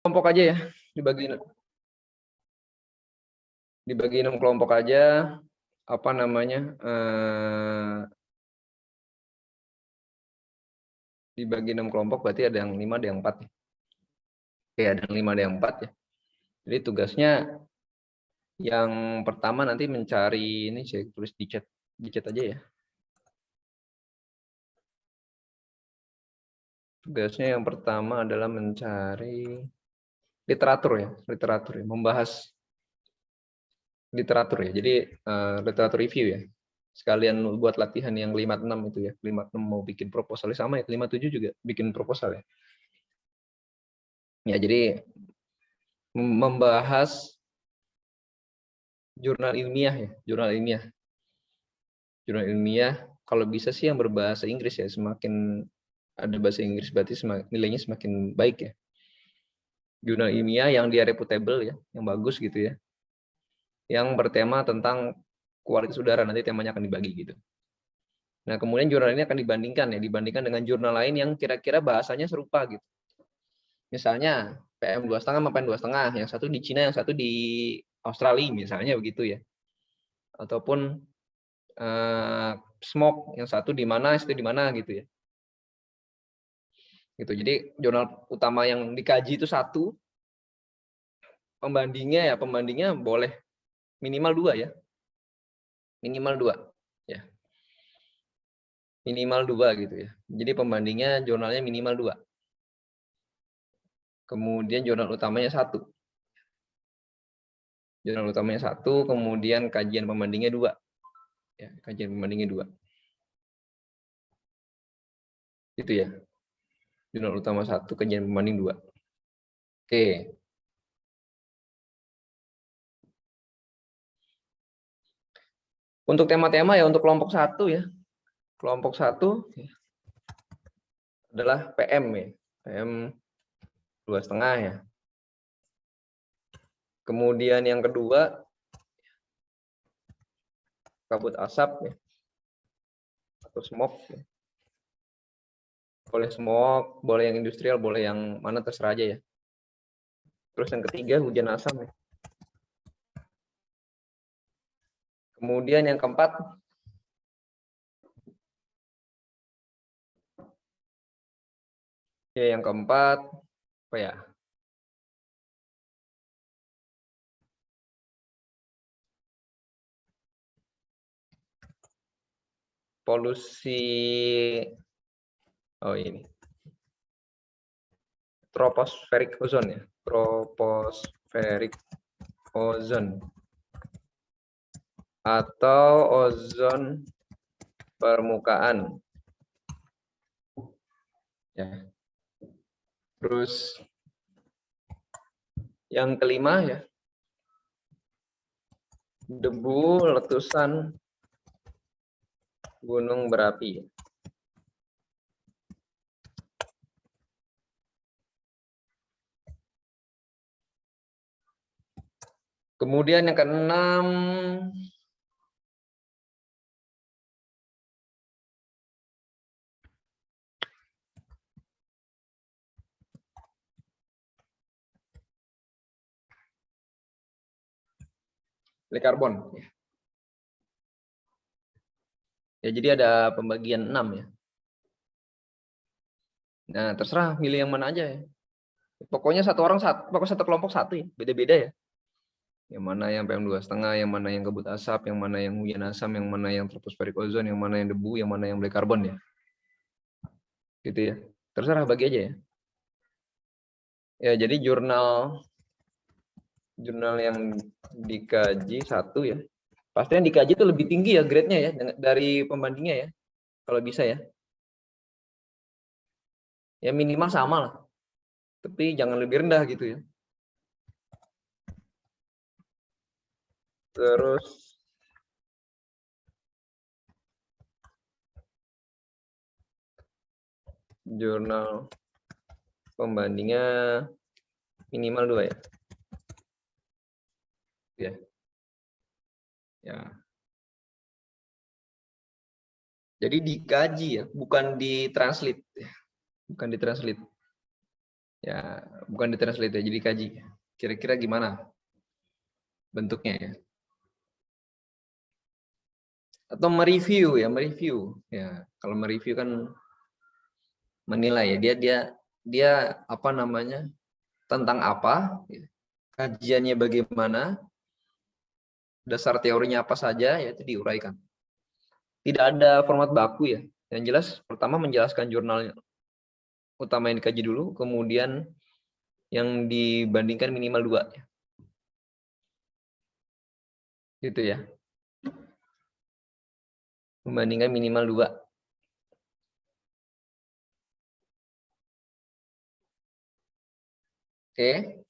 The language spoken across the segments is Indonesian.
Kelompok aja ya, dibagi 6 kelompok aja, apa namanya, dibagi 6 kelompok berarti ada yang 5, ada yang 4 ya. Oke, ada yang 5, ada yang 4 ya. Jadi tugasnya yang pertama nanti mencari, ini saya tulis di chat aja ya. Tugasnya yang pertama adalah mencari literatur ya, membahas literatur ya. Jadi literatur review ya. Sekalian buat latihan yang 56 itu ya. 56 mau bikin proposal sama ya, 57 juga bikin proposal ya. Ya, jadi membahas jurnal ilmiah ya, jurnal ilmiah kalau bisa sih yang berbahasa Inggris ya, semakin ada bahasa Inggris berarti nilainya semakin baik ya. Jurnal ilmiah yang dia reputable ya, yang bagus gitu ya. Yang bertema tentang kualitas udara, nanti temanya akan dibagi gitu. Nah, kemudian jurnal ini akan dibandingkan dengan jurnal lain yang kira-kira bahasanya serupa gitu. Misalnya PM2,5 sama PM2,5, yang satu di Cina, yang satu di Australia misalnya begitu ya. Ataupun smoke, yang satu di mana, yang satu di mana gitu ya. Gitu. Jadi jurnal utama yang dikaji itu satu, pembandingnya boleh minimal 2 ya. Minimal 2 ya. Minimal 2 gitu ya. Jadi pembandingnya jurnalnya minimal 2. Kemudian jurnal utamanya 1. Jurnal utamanya 1, kemudian kajian pembandingnya 2. Ya, kajian pembandingnya 2. Itu ya. Jurnal utama 1, kajian pembanding 2. Oke. Untuk tema-tema ya untuk kelompok 1 ya. Kelompok 1 adalah PM ya. PM 2,5 ya. Kemudian yang kedua kabut asap ya. Atau smoke ya. Boleh smoke, boleh yang industrial, boleh yang mana terserah aja ya. Terus yang ketiga hujan asam ya. Kemudian yang keempat ya, yang keempat apa ya? Polusi, oh ini, tropospheric ozone ya, tropospheric ozone atau ozon permukaan ya. Terus yang kelima ya, debu letusan gunung berapi. Kemudian yang keenam karbon. Ya, jadi ada pembagian 6 ya. Nah, terserah milih yang mana aja ya. Pokoknya pokoknya satu kelompok satu ya, beda-beda ya. Yang mana yang PM2,5, yang mana yang kabut asap, yang mana yang hujan asam, yang mana yang tropospheric ozone, yang mana yang debu, yang mana yang black carbon ya. Gitu ya. Terserah bagi aja ya. Ya, jadi jurnal yang dikaji satu ya. Pasti yang dikaji itu lebih tinggi ya grade-nya ya dari pembandingnya ya. Kalau bisa ya. Ya minimal sama lah. Tapi jangan lebih rendah gitu ya. Terus jurnal pembandingnya minimal 2 ya. Ya. Ya. Jadi dikaji ya, bukan ditranslate. Bukan ditranslate. Ya, bukan ditranslate ya, jadi kaji. Kira-kira gimana bentuknya ya? Atau mereview ya, mereview. Ya, kalau mereview kan menilai ya, dia apa namanya? Tentang apa? Ya. Kajiannya bagaimana? Dasar teorinya apa saja, ya itu diuraikan. Tidak ada format baku ya. Yang jelas pertama menjelaskan jurnal utama yang dikaji dulu, kemudian yang dibandingkan minimal 2 ya. Gitu ya. Membandingkan minimal 2. Oke.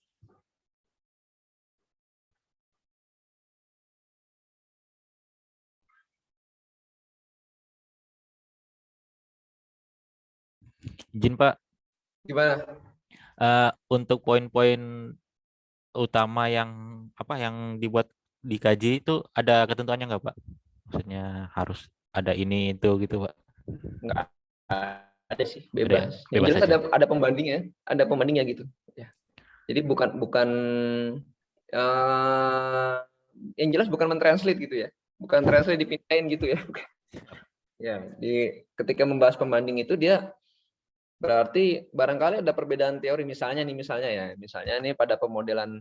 Izin Pak, Gimana? untuk poin-poin utama yang apa yang dibuat dikaji itu ada ketentuannya nggak Pak? Maksudnya harus ada ini itu gitu Pak? Enggak ada sih, Ada ya? bebas. Yang Bebas jelas aja. ada pembandingnya, ada pembandingnya gitu. Ya. Jadi bukan eh, yang jelas bukan mentranslate gitu ya. Bukan translate dipindahin gitu ya. Ya, ketika membahas pembanding itu dia berarti barangkali ada perbedaan teori misalnya ya. Misalnya nih pada pemodelan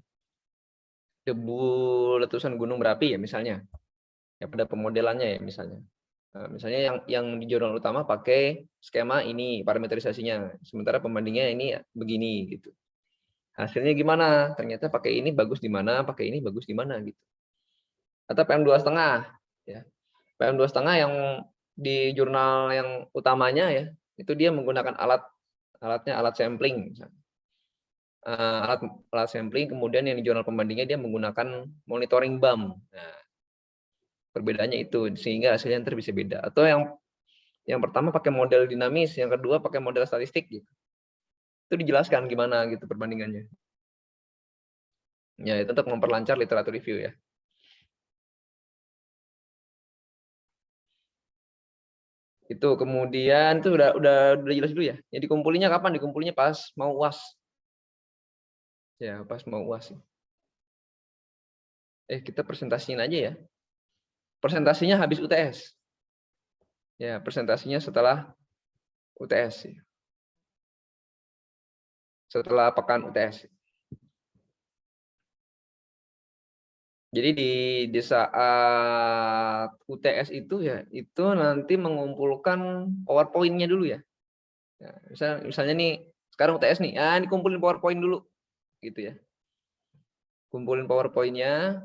debu letusan gunung berapi ya misalnya. Ya pada pemodelannya ya misalnya. Nah, misalnya yang di jurnal utama pakai skema ini parametrisasinya, sementara pembandingnya ini begini gitu. Hasilnya gimana? Ternyata pakai ini bagus di mana, pakai ini bagus di mana gitu. Atau PM2,5 ya. PM2,5 yang di jurnal yang utamanya ya, itu dia menggunakan alat sampling misalnya. Alat sampling, kemudian yang di jurnal pembandingnya dia menggunakan monitoring BAM. Nah, perbedaannya itu sehingga hasilnya nanti bisa beda. Atau yang pertama pakai model dinamis, yang kedua pakai model statistik gitu. Itu dijelaskan gimana gitu perbandingannya. Ya, itu untuk memperlancar literatur review ya. Itu kemudian itu udah jelas dulu ya. Jadi kumpulinya kapan? Dikumpulinya pas mau UAS. Ya, pas mau UAS. Kita presentasiin aja ya. Presentasinya habis UTS. Ya, presentasinya setelah UTS. Setelah pekan UTS. Jadi di saat UTS itu ya, itu nanti mengumpulkan PowerPoint-nya dulu ya. Ya, misalnya nih, sekarang UTS nih, dikumpulin PowerPoint dulu, gitu ya. Kumpulin PowerPoint-nya,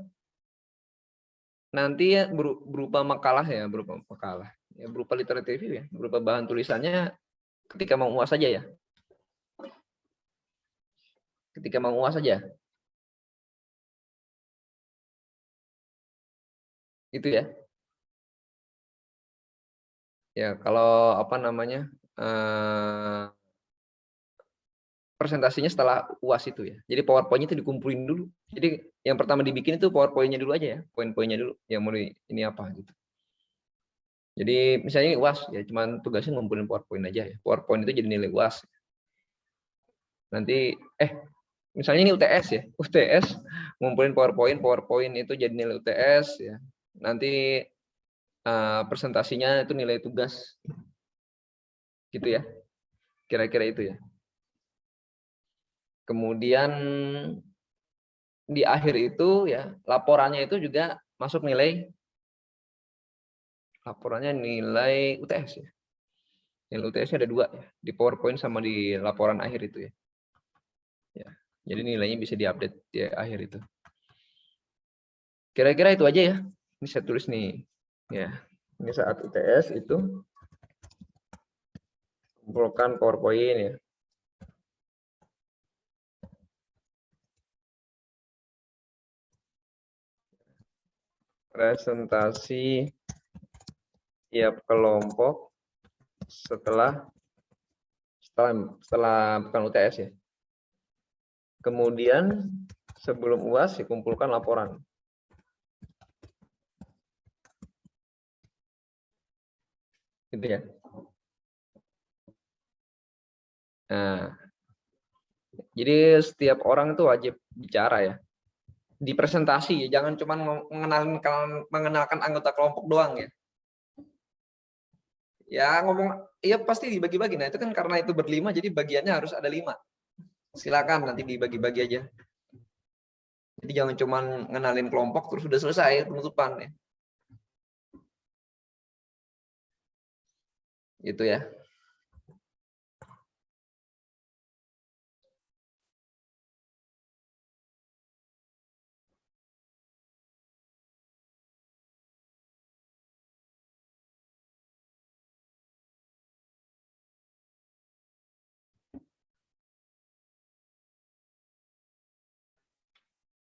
nanti ya berupa makalah ya, berupa literatur review ya, berupa bahan tulisannya ketika mau UAS saja ya. Ketika mau UAS saja, gitu ya. Ya, kalau apa namanya, presentasinya setelah UAS itu ya. Jadi PowerPoint-nya itu dikumpulin dulu. Jadi yang pertama dibikin itu PowerPoint-nya dulu aja ya, poin-poinnya dulu. Yang mau ini apa gitu. Jadi misalnya UAS ya, cuman tugasnya ngumpulin PowerPoint aja ya. PowerPoint itu jadi nilai UAS. Nanti misalnya ini UTS ya. UTS ngumpulin PowerPoint, PowerPoint itu jadi nilai UTS ya. Nanti presentasinya itu nilai tugas. Gitu ya. Kira-kira itu ya. Kemudian di akhir itu ya laporannya itu juga masuk nilai UTS ya. Nilai UTS-nya ada 2 ya, di PowerPoint sama di laporan akhir itu ya. Ya. Jadi nilainya bisa diupdate di akhir itu. Kira-kira itu aja ya. Ini saya tulis nih. Ya. Ini saat UTS itu kumpulkan PowerPoint ya. Presentasi tiap kelompok setelah bukan UTS ya. Kemudian sebelum UAS dikumpulkan laporan. Gitu ya. Nah, Jadi setiap orang itu wajib bicara ya. Di presentasi ya, jangan cuma mengenalkan anggota kelompok doang ya. Ya ngomong, iya pasti dibagi-bagi. Nah itu kan karena itu berlima, jadi bagiannya harus ada 5. Silakan nanti dibagi-bagi aja. Jadi jangan cuma ngenalin kelompok terus sudah selesai penutupan ya. Itu ya.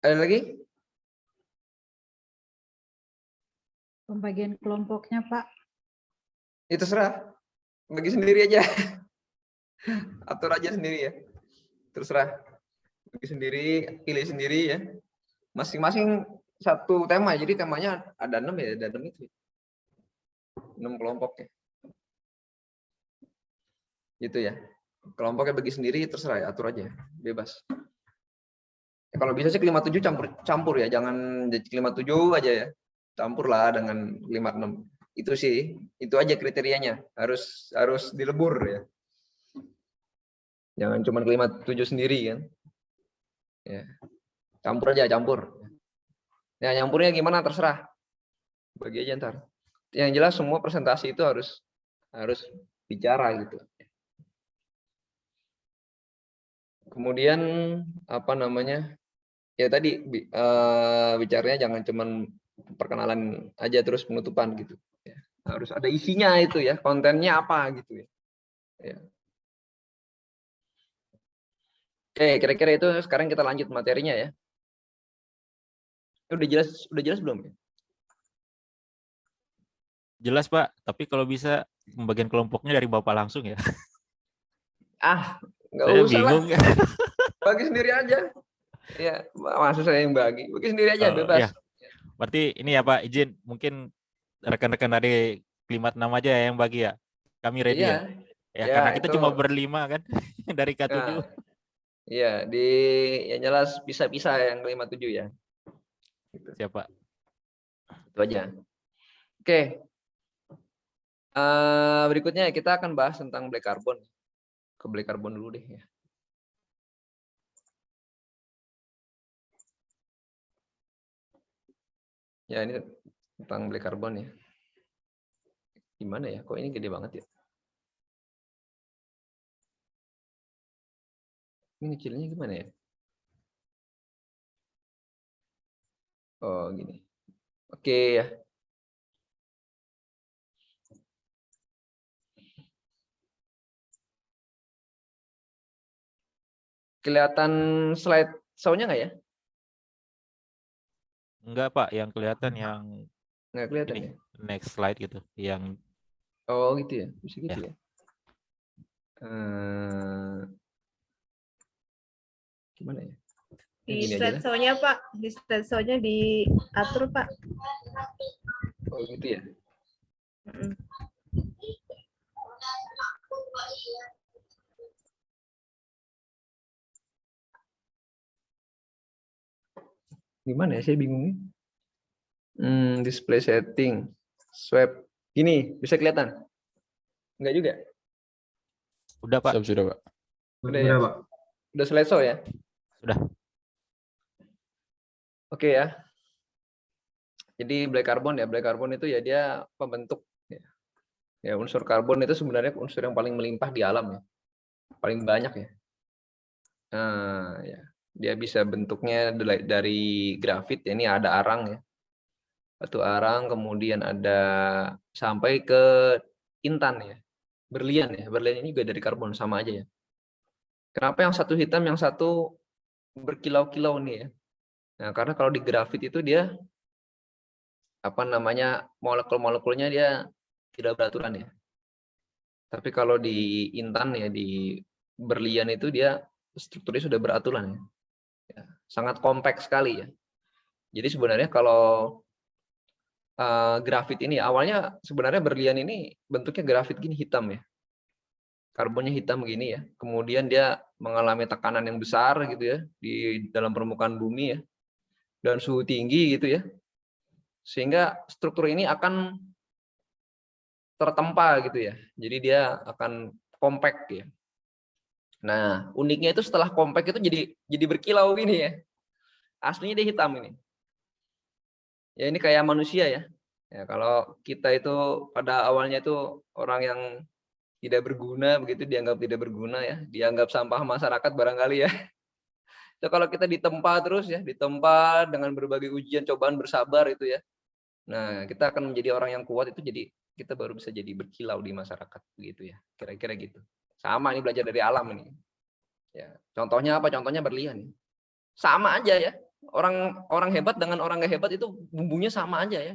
Ada lagi? Pembagian kelompoknya, Pak. Itu terserah. Bagi sendiri aja. Atur aja sendiri ya. Terserah. Bagi sendiri, pilih sendiri ya. Masing-masing satu tema. Jadi temanya ada 6 ya, ada 6 itu. 6 kelompok ya. Gitu ya. Kelompoknya bagi sendiri terserah ya, atur aja. Bebas. Ya, kalau bisa sih 57 campur ya, jangan jadi 57 aja ya. Campurlah dengan 56. Itu sih, itu aja kriterianya. Harus dilebur ya. Jangan cuma 57 sendiri kan. Ya. Campur aja, campur. Ya, nyampurnya gimana terserah. Bagi aja ntar. Yang jelas semua presentasi itu harus bicara gitu. Kemudian apa namanya? Ya tadi bicaranya jangan cuman perkenalan aja terus penutupan gitu. Ya, harus ada isinya itu ya, kontennya apa gitu ya. Ya. Oke, kira-kira itu sekarang kita lanjut materinya ya. Udah jelas belum ya? Jelas, Pak. Tapi kalau bisa pembagian kelompoknya dari Bapak langsung ya. Ah, nggak Saya usah lah. bingung. Bagi sendiri aja. Ya, maksud saya yang bagi sendiri aja, bebas. Ya. Berarti ini ya Pak, izin mungkin rekan-rekan dari Klimat 6 aja yang bagi ya. Kami ready Iya. ya. Ya, Ya, karena kita itu cuma berlima kan dari K7. nah, iya, yang jelas bisa-bisa yang ke-57 ya. Gitu. Siapa? Itu aja. Oke. Berikutnya kita akan bahas tentang black carbon. Ke black carbon dulu deh ya. Ya, ini tentang black carbon ya. Gimana ya? Kok ini gede banget ya? Ini kecilnya gimana ya? Oh, gini. Oke ya. Kelihatan slide show-nya nggak ya? Enggak Pak, yang kelihatan yang Nggak kelihatan ini ya? next slide gitu, yang Oh, gitu ya. Bisa gitu ya. ya. Gimana ya? Di slide show-nya Pak, di slide show-nya diatur Pak. Oh gitu ya. Gimana ya? Saya bingung nih. Display setting, swipe. Gini, bisa kelihatan? Enggak juga? Udah Pak. Sudah Pak. Udah ya, Pak. Udah slideshow ya? Sudah. Oke ya. Jadi black carbon ya, black carbon itu ya dia pembentuk ya. Ya, unsur karbon itu sebenarnya unsur yang paling melimpah di alam ya. Paling banyak ya. Nah, ya. Dia bisa bentuknya dari grafit ya, ini ada arang ya. Batu arang, kemudian ada sampai ke intan ya. Berlian ya. Berlian ini juga dari karbon, sama aja ya. Kenapa yang satu hitam, yang satu berkilau-kilau nih ya? Nah, karena kalau di grafit itu dia apa namanya, molekul-molekulnya dia tidak beraturan ya. Tapi kalau di intan ya, di berlian itu dia strukturnya sudah beraturan ya. Ya, sangat kompleks sekali ya. Jadi sebenarnya kalau grafit ini awalnya sebenarnya berlian ini bentuknya grafit gini hitam ya. Karbonnya hitam begini ya. Kemudian dia mengalami tekanan yang besar gitu ya di dalam permukaan bumi ya. Dan suhu tinggi gitu ya. Sehingga struktur ini akan tertempa gitu ya. Jadi dia akan compact ya. Nah, uniknya itu setelah compact itu jadi berkilau gini ya. Aslinya dia hitam ini. Ya ini kayak manusia ya. Ya kalau kita itu pada awalnya itu orang yang tidak berguna begitu, dianggap tidak berguna ya, dianggap sampah masyarakat barangkali ya. Itu kalau kita ditempa terus ya, ditempa dengan berbagai ujian cobaan bersabar itu ya. Nah, kita akan menjadi orang yang kuat itu jadi kita baru bisa jadi berkilau di masyarakat begitu ya. Kira-kira gitu. Sama ini belajar dari alam ini. Ya, contohnya apa? Contohnya berlian. Sama aja ya. Orang hebat dengan orang nggak hebat itu bumbunya sama aja ya.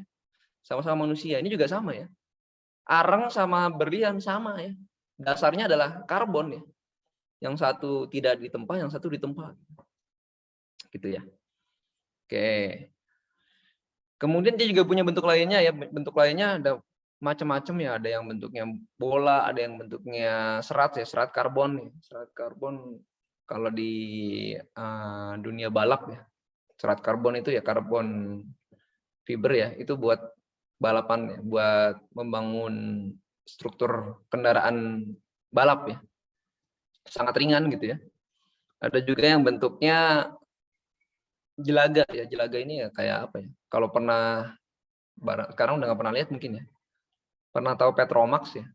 Sama-sama manusia. Ini juga sama ya. Arang sama berlian sama ya. Dasarnya adalah karbon ya. Yang satu tidak ditempa, yang satu ditempa. Gitu ya. Oke. Kemudian dia juga punya bentuk lainnya ya. Bentuk lainnya ada macam-macam ya. Ada yang bentuknya bola, ada yang bentuknya serat ya, serat karbon ya. Serat karbon kalau di dunia balap ya. Serat karbon itu ya karbon fiber ya. Itu buat balapan ya, buat membangun struktur kendaraan balap ya. Sangat ringan gitu ya. Ada juga yang bentuknya jelaga ya. Jelaga ini ya kayak apa ya? Kalau pernah sekarang udah nggak pernah lihat mungkin ya. Pernah tahu Petromax ya?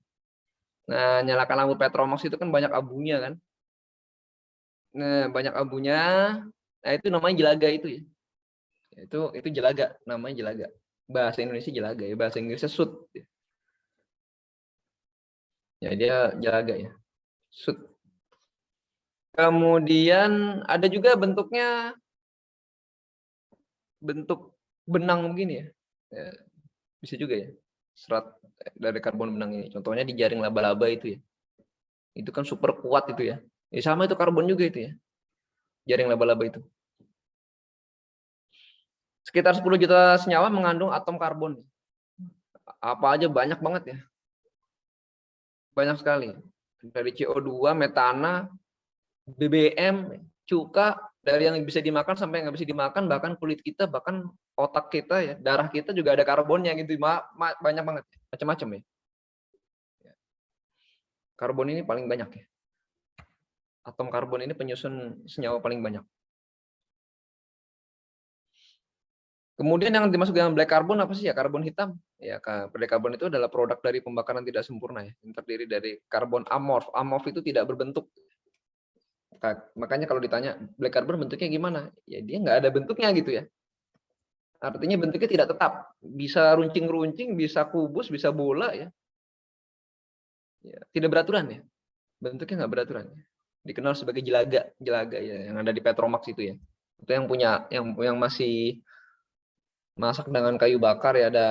Nah, nyalakan lampu Petromax itu kan banyak abunya kan? Nah, banyak abunya. Nah, itu namanya jelaga itu ya. Itu jelaga, namanya jelaga. Bahasa Indonesia jelaga ya, bahasa Inggrisnya soot. Ya, dia jelaga ya. Soot. Kemudian ada juga bentuknya bentuk benang begini ya. Ya, bisa juga ya. Serat dari karbon benang ini. Contohnya di jaring laba-laba itu ya. Itu kan super kuat itu ya. Ya sama itu karbon juga itu ya. Jaring laba-laba itu. Sekitar 10 juta senyawa mengandung atom karbon. Apa aja banyak banget ya. Banyak sekali. Dari CO2, metana, BBM, cuka, dari yang bisa dimakan sampai yang nggak bisa dimakan, bahkan kulit kita, bahkan otak kita ya, darah kita juga ada karbonnya gitu. Banyak banget, macam-macam ya. Karbon ini paling banyak ya. Atom karbon ini penyusun senyawa paling banyak. Kemudian yang dimasuk dengan black carbon apa sih ya? Karbon hitam. Ya, black carbon itu adalah produk dari pembakaran tidak sempurna ya. Yang terdiri dari karbon amorf. Amorf itu tidak berbentuk. Makanya kalau ditanya black carbon bentuknya gimana? Ya dia nggak ada bentuknya gitu ya. Artinya bentuknya tidak tetap. Bisa runcing-runcing, bisa kubus, bisa bola ya. Ya tidak beraturan ya. Bentuknya nggak beraturan. Dikenal sebagai jelaga, jelaga ya yang ada di Petromax itu ya. Itu yang punya yang masih masak dengan kayu bakar ya, ada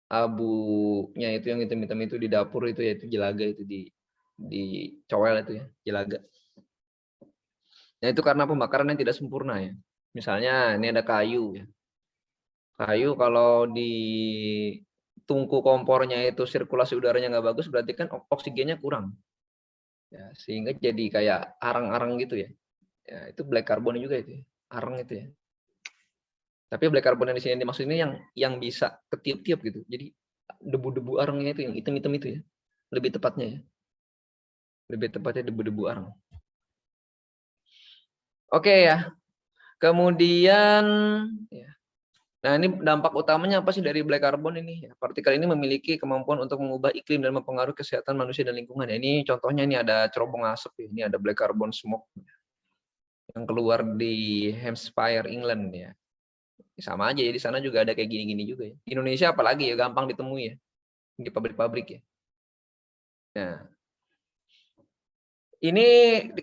abunya itu yang hitam-hitam itu di dapur itu ya, itu jelaga itu di cowel itu ya, jelaga. Nah itu karena pembakaran yang tidak sempurna ya. Misalnya ini ada kayu ya. Kayu kalau di tungku kompornya itu sirkulasi udaranya nggak bagus, berarti kan oksigennya kurang. Ya, sehingga jadi kayak arang-arang gitu ya. Ya itu black carbon juga itu ya. Arang itu ya. Tapi black carbon yang di sini dimaksud ini yang bisa ketiup-tiup gitu. Jadi debu-debu arangnya itu yang hitam-hitam itu ya. Lebih tepatnya ya. Lebih tepatnya debu-debu arang. Oke ya. Kemudian ya. Nah, ini dampak utamanya apa sih dari black carbon ini? Ya, partikel ini memiliki kemampuan untuk mengubah iklim dan mempengaruhi kesehatan manusia dan lingkungan. Ya, ini contohnya ini ada cerobong asap ya. Ini ada black carbon smoke yang keluar di Hampshire, England ya. Sama aja ya, di sana juga ada kayak gini-gini juga ya. Di Indonesia apalagi ya, gampang ditemui ya di pabrik-pabrik ya. Nah, ini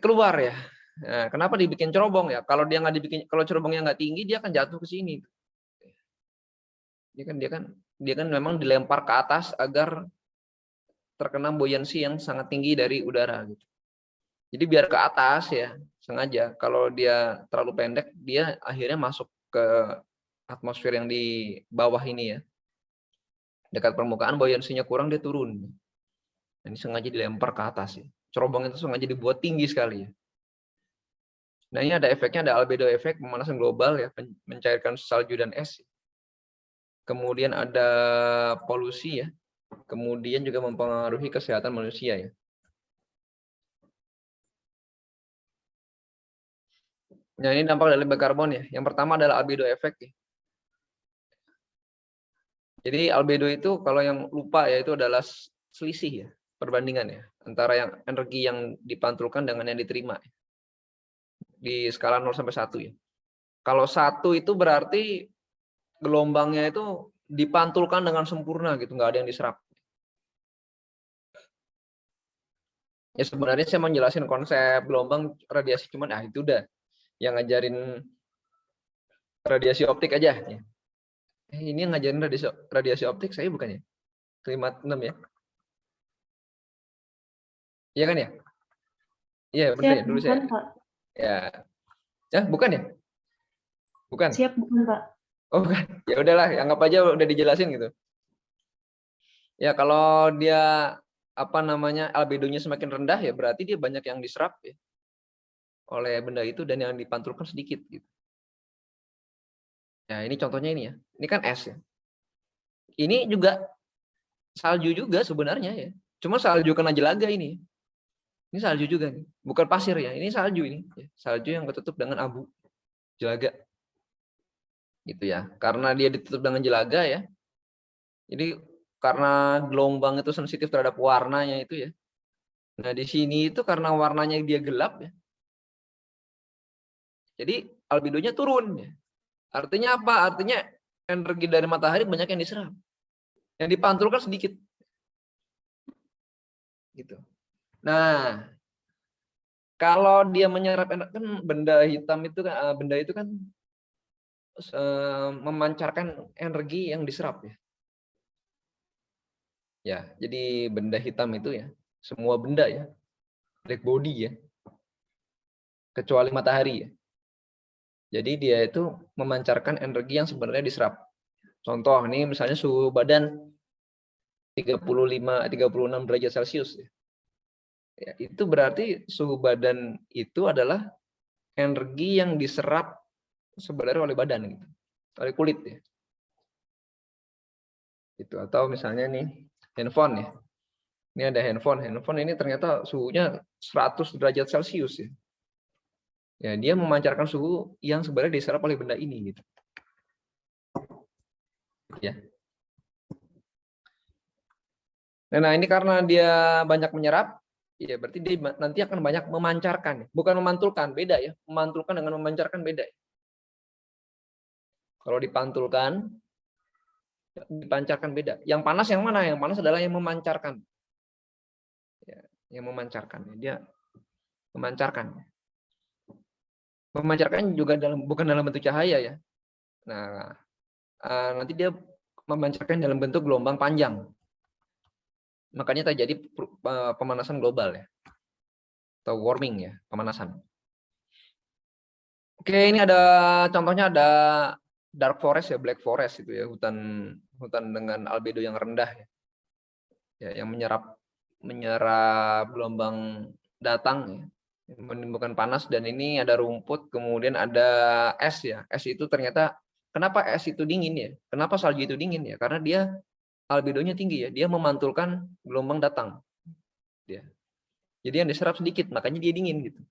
keluar ya. Nah, kenapa dibikin cerobong ya? Kalau dia nggak dibikin, kalau cerobongnya nggak tinggi, dia akan jatuh ke sini. Dia kan memang dilempar ke atas agar terkena buoyancy yang sangat tinggi dari udara gitu. Jadi biar ke atas ya, sengaja. Kalau dia terlalu pendek, dia akhirnya masuk ke atmosfer yang di bawah ini ya. Dekat permukaan buoyancy-nya kurang, dia turun. Ini sengaja dilempar ke atas ya. Cerobong itu sengaja dibuat tinggi sekali ya. Nah, ini ada efeknya, ada albedo efek, pemanasan global ya, mencairkan salju dan es. Kemudian ada polusi ya. Kemudian juga mempengaruhi kesehatan manusia ya. Nah, ini dampak dari black carbon ya. Yang pertama adalah albedo efek ya. Jadi albedo itu kalau yang lupa ya itu adalah selisih ya, perbandingan ya antara yang energi yang dipantulkan dengan yang diterima ya. Di skala 0 sampai 1 ya. Kalau 1 itu berarti gelombangnya itu dipantulkan dengan sempurna gitu, nggak ada yang diserap. Ya sebenarnya saya mau jelasin konsep gelombang radiasi, cuman itu udah yang ngajarin radiasi optik aja ya. Ini yang ngajarin radiasi optik saya bukan ya? Klimat 6 ya. Iya kan ya? Iya benar ya, dulu bukan, saya. Pak. Ya. Ya, bukan ya? Bukan. Siap, bukan, Pak. Oh, bukan. Ya udahlah, anggap aja udah dijelasin gitu. Ya, kalau dia albedonya semakin rendah ya berarti dia banyak yang diserap ya oleh benda itu dan yang dipantulkan sedikit gitu. Ya, ini contohnya ini ya. Ini kan es ya. Ini juga salju juga sebenarnya ya. Cuma salju kena jelaga ini. Ini salju juga nih. Bukan pasir ya. Ini salju ini. Salju yang tertutup dengan abu jelaga. Gitu ya. Karena dia ditutup dengan jelaga ya. Jadi karena gelombang itu sensitif terhadap warnanya itu ya. Nah, di sini itu karena warnanya dia gelap ya. Jadi albedonya turun ya. Artinya apa? Artinya energi dari matahari banyak yang diserap. Yang dipantulkan sedikit. Gitu. Nah, kalau dia menyerap kan benda hitam itu kan memancarkan energi yang diserap ya. Ya, jadi benda hitam itu ya, semua benda ya, black body ya, kecuali matahari ya. Jadi dia itu memancarkan energi yang sebenarnya diserap. Contoh ini misalnya suhu badan 36 derajat Celcius ya. Ya, itu berarti suhu badan itu adalah energi yang diserap sebenarnya oleh badan gitu, oleh kulit ya. Itu atau misalnya nih handphone ya. Ini ada handphone ini ternyata suhunya 100 derajat Celcius ya. Ya, dia memancarkan suhu yang sebenarnya diserap oleh benda ini gitu. Ya. Nah, ini karena dia banyak menyerap, ya berarti dia nanti akan banyak memancarkan, bukan memantulkan, beda ya. Memantulkan dengan memancarkan beda. Kalau dipantulkan, dipancarkan beda. Yang panas yang mana? Yang panas adalah yang memancarkan. Ya, yang memancarkan. Dia memancarkan. Memancarkan juga bukan dalam bentuk cahaya ya. Nah, nanti dia memancarkan dalam bentuk gelombang panjang. Makanya terjadi pemanasan global ya. Atau warming ya, pemanasan. Oke, ini ada contohnya ada dark forest ya, black forest itu ya, hutan dengan albedo yang rendah ya. Ya, yang menyerap gelombang datang ya, menimbulkan panas. Dan ini ada rumput, kemudian ada es ya. Es itu ternyata kenapa es itu dingin ya? Kenapa salju itu dingin ya? Karena dia albedonya tinggi ya. Dia memantulkan gelombang datang. Ya. Jadi yang diserap sedikit, makanya dia dingin gitu.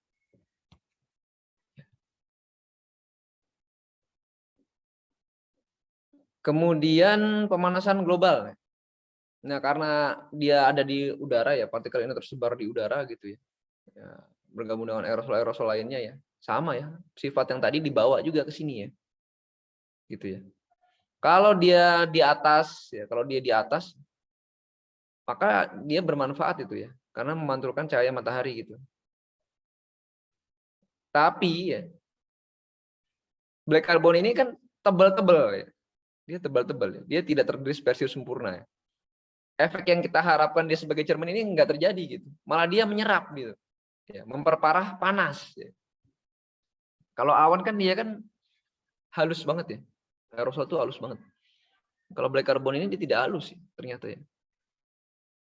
Kemudian pemanasan global. Nah, karena dia ada di udara ya, partikel ini tersebar di udara gitu ya. Ya, bergabung dengan aerosol-aerosol lainnya ya. Sama ya, sifat yang tadi dibawa juga ke sini ya. Gitu ya. Kalau dia di atas ya, maka dia bermanfaat itu ya, karena memantulkan cahaya matahari gitu. Tapi ya, black carbon ini kan tebal-tebal ya. Dia tebal-tebal ya. Dia tidak terdispersi sempurna ya. Efek yang kita harapkan dia sebagai cermin ini enggak terjadi gitu. Malah dia menyerap gitu. Ya, memperparah panas ya. Kalau awan kan dia kan halus banget ya. Aerosol itu halus banget. Kalau black carbon ini dia tidak halus ya, ternyata ya.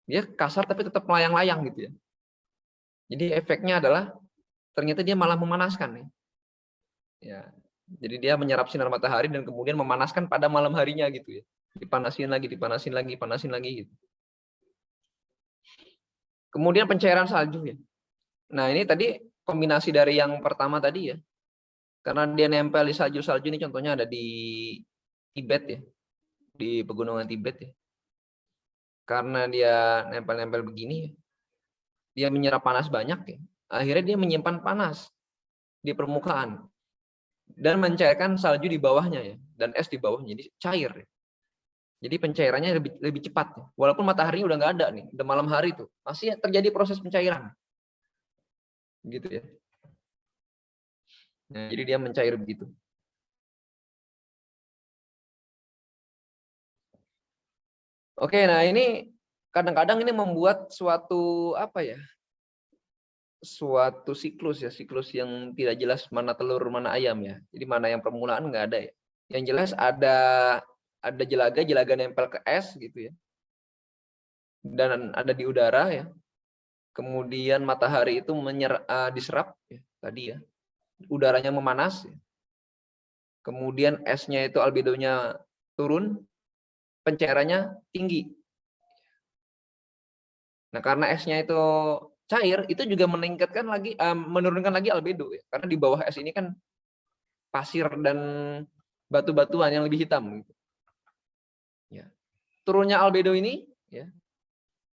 Dia kasar tapi tetap melayang-layang gitu ya. Jadi efeknya adalah ternyata dia malah memanaskan nih. Ya. Jadi dia menyerap sinar matahari dan kemudian memanaskan pada malam harinya gitu ya. Dipanasin lagi, dipanasin lagi, panasin lagi gitu. Kemudian pencairan salju ya. Nah, ini tadi kombinasi dari yang pertama tadi ya. Karena dia nempel di salju-salju, ini contohnya ada di Tibet ya. Di pegunungan Tibet ya. Karena dia nempel-nempel begini, dia menyerap panas banyak ya. Akhirnya dia menyimpan panas di permukaan dan mencairkan salju di bawahnya ya, dan es di bawahnya, jadi cair. Ya. Jadi pencairannya lebih cepat. Ya. Walaupun matahari udah nggak ada nih, udah malam hari tuh, masih terjadi proses pencairan, gitu ya. Nah, jadi dia mencair begitu. Oke, nah ini kadang-kadang ini membuat suatu apa ya? Suatu siklus ya, siklus yang tidak jelas mana telur mana ayam ya. Jadi mana yang permulaan nggak ada ya. Yang jelas ada jelaga nempel ke es gitu ya. Dan ada di udara ya. Kemudian matahari itu diserap ya, tadi ya. Udaranya memanas ya. Kemudian esnya itu albedonya turun, pencairannya tinggi. Nah, karena esnya itu cair, itu juga menurunkan lagi albedo ya. Karena di bawah es ini kan pasir dan batu-batuan yang lebih hitam gitu. Ya. Turunnya albedo ini ya,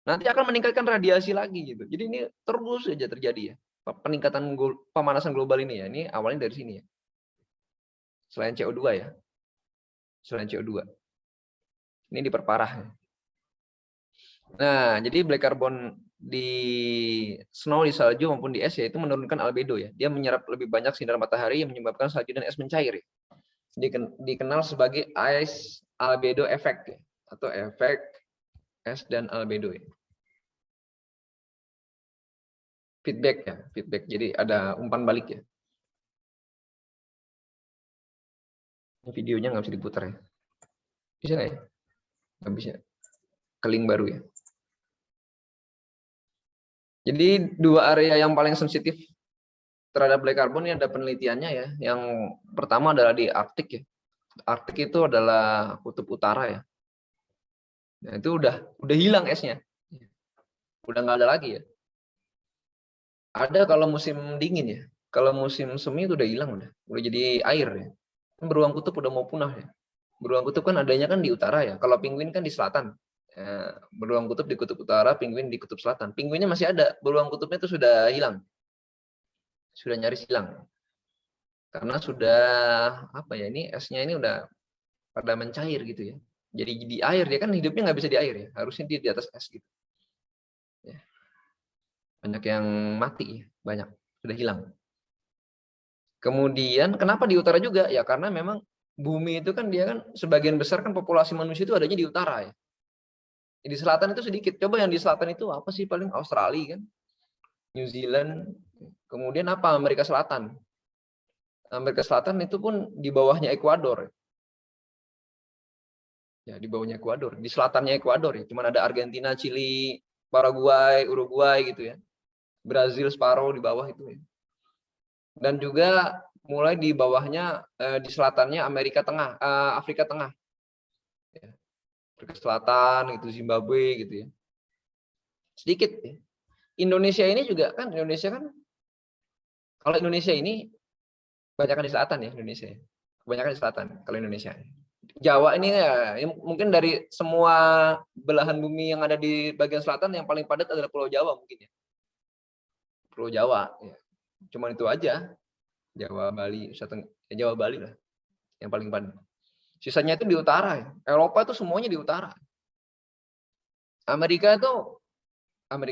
nanti akan meningkatkan radiasi lagi gitu. Jadi ini terus saja terjadi ya. Peningkatan pemanasan global ini ya. Ini awalnya dari sini ya. Selain CO2 ya. Selain CO2. Ini diperparah ya. Nah, jadi black carbon di snow, di salju maupun di es ya, itu menurunkan albedo ya. Dia menyerap lebih banyak sinar matahari yang menyebabkan salju dan es mencair ya. Dikenal sebagai ice albedo effect ya, atau efek es dan albedo ya. Feedback ya, feedback. Jadi ada umpan balik ya. Videonya nggak bisa diputar ya. Bisa nggak ya? Nggak bisa. Ke link baru ya. Jadi dua area yang paling sensitif terhadap black carbon ini ada penelitiannya ya. Yang pertama adalah di Arktik ya. Arktik itu adalah kutub utara ya. Nah, itu udah hilang esnya. Udah nggak ada lagi ya. Ada kalau musim dingin ya. Kalau musim semi itu udah hilang udah jadi air ya. Beruang kutub udah mau punah ya. Beruang kutub kan adanya kan di utara ya. Kalau penguin kan di selatan. Beruang kutub di kutub utara, penguin di kutub selatan. Penguinnya masih ada, beruang kutubnya itu sudah hilang. Sudah nyaris hilang. Karena sudah apa ya, ini esnya ini udah pada mencair gitu ya. Jadi di air, dia kan hidupnya nggak bisa di air ya. Harusnya dia di atas es gitu. Ya. Banyak yang mati ya, banyak. Sudah hilang. Kemudian kenapa di utara juga? Ya karena memang bumi itu kan dia kan sebagian besar kan populasi manusia itu adanya di utara ya. Di selatan itu sedikit. Coba yang di selatan itu apa sih, paling Australia kan, New Zealand, kemudian apa Amerika Selatan. Amerika Selatan itu pun di bawahnya Ekuador. Ya, di bawahnya Ekuador, di selatannya Ekuador ya. Cuman ada Argentina, Chili, Paraguay, Uruguay gitu ya. Brazil separuh di bawah itu ya. Dan juga mulai di bawahnya di selatannya Amerika Tengah, Afrika Tengah. Ya. Afrika Selatan gitu, Zimbabwe gitu ya. Sedikit ya. Indonesia ini juga kan, kalau Indonesia ini kebanyakan di selatan ya, Indonesia. Kebanyakan di selatan kalau Indonesia. Jawa ini ya, mungkin dari semua belahan bumi yang ada di bagian selatan yang paling padat adalah Pulau Jawa mungkin ya. Pulau Jawa ya. Cuman itu aja. Jawa, Bali, Jawa, Bali lah yang paling padat. Sisanya itu di utara ya. Eropa itu semuanya di utara. Amerika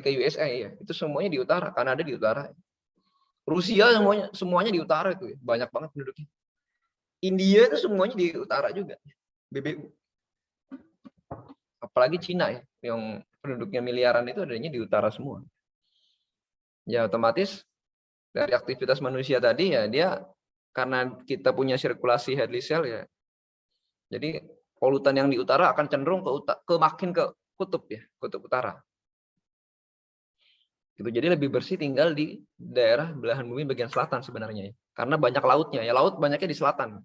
USA ya, itu semuanya di utara, Kanada di utara. Rusia semuanya di utara itu ya. Banyak banget penduduknya. India itu semuanya di utara juga. BBU. Apalagi Cina ya, yang penduduknya miliaran itu adanya di utara semua. Ya otomatis dari aktivitas manusia tadi ya, dia karena kita punya sirkulasi Hadley cell ya. Jadi polutan yang di utara akan cenderung makin ke kutub ya, kutub utara. Gitu. Jadi lebih bersih tinggal di daerah belahan bumi bagian selatan sebenarnya ya. Karena banyak lautnya. Ya laut banyaknya di selatan.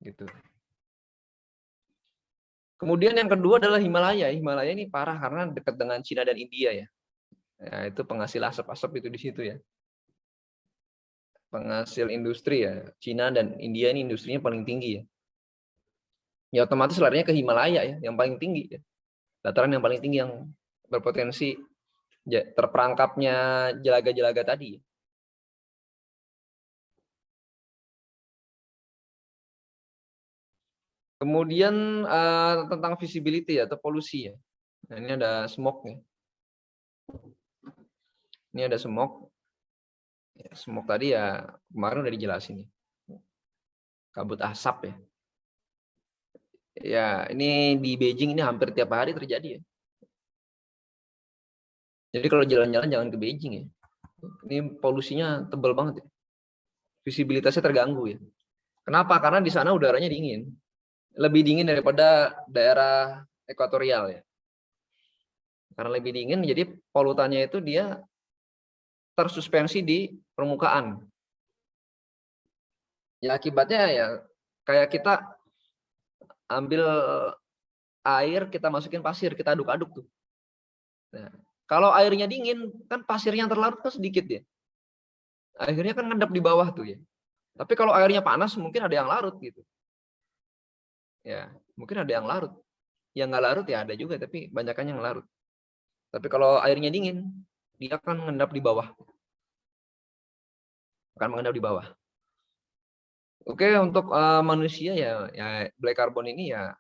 Gitu. Kemudian yang kedua adalah Himalaya. Himalaya ini parah karena dekat dengan Cina dan India ya. Ya, itu penghasil asap-asap itu di situ ya. Penghasil industri ya. Cina dan India ini industrinya paling tinggi ya. Ya otomatis larinya ke Himalaya ya, yang paling tinggi ya. Dataran yang paling tinggi yang berpotensi terperangkapnya jelaga-jelaga tadi. Kemudian tentang visibility atau polusi ya. Nah, ini ada smoke nih. Ini ada smoke. Ya, smoke tadi ya kemarin udah dijelasin ya. Kabut asap ya. Ya, ini di Beijing ini hampir tiap hari terjadi ya. Jadi kalau jalan-jalan jangan ke Beijing ya. Ini polusinya tebal banget ya. Visibilitasnya terganggu ya. Kenapa? Karena di sana udaranya dingin. Lebih dingin daripada daerah ekuatorial ya. Karena lebih dingin, jadi polutannya itu dia tersuspensi di permukaan. Ya akibatnya ya kayak kita ambil air, kita masukin pasir, kita aduk-aduk tuh. Nah, kalau airnya dingin, kan pasirnya yang terlarut kan sedikit ya. Akhirnya kan ngendap di bawah tuh ya. Tapi kalau airnya panas, mungkin ada yang larut gitu. Ya, mungkin ada yang larut. Yang nggak larut ya ada juga, tapi banyakannya yang larut. Tapi kalau airnya dingin, dia akan mengendap di bawah. Akan mengendap di bawah. Oke, untuk manusia ya black carbon ini ya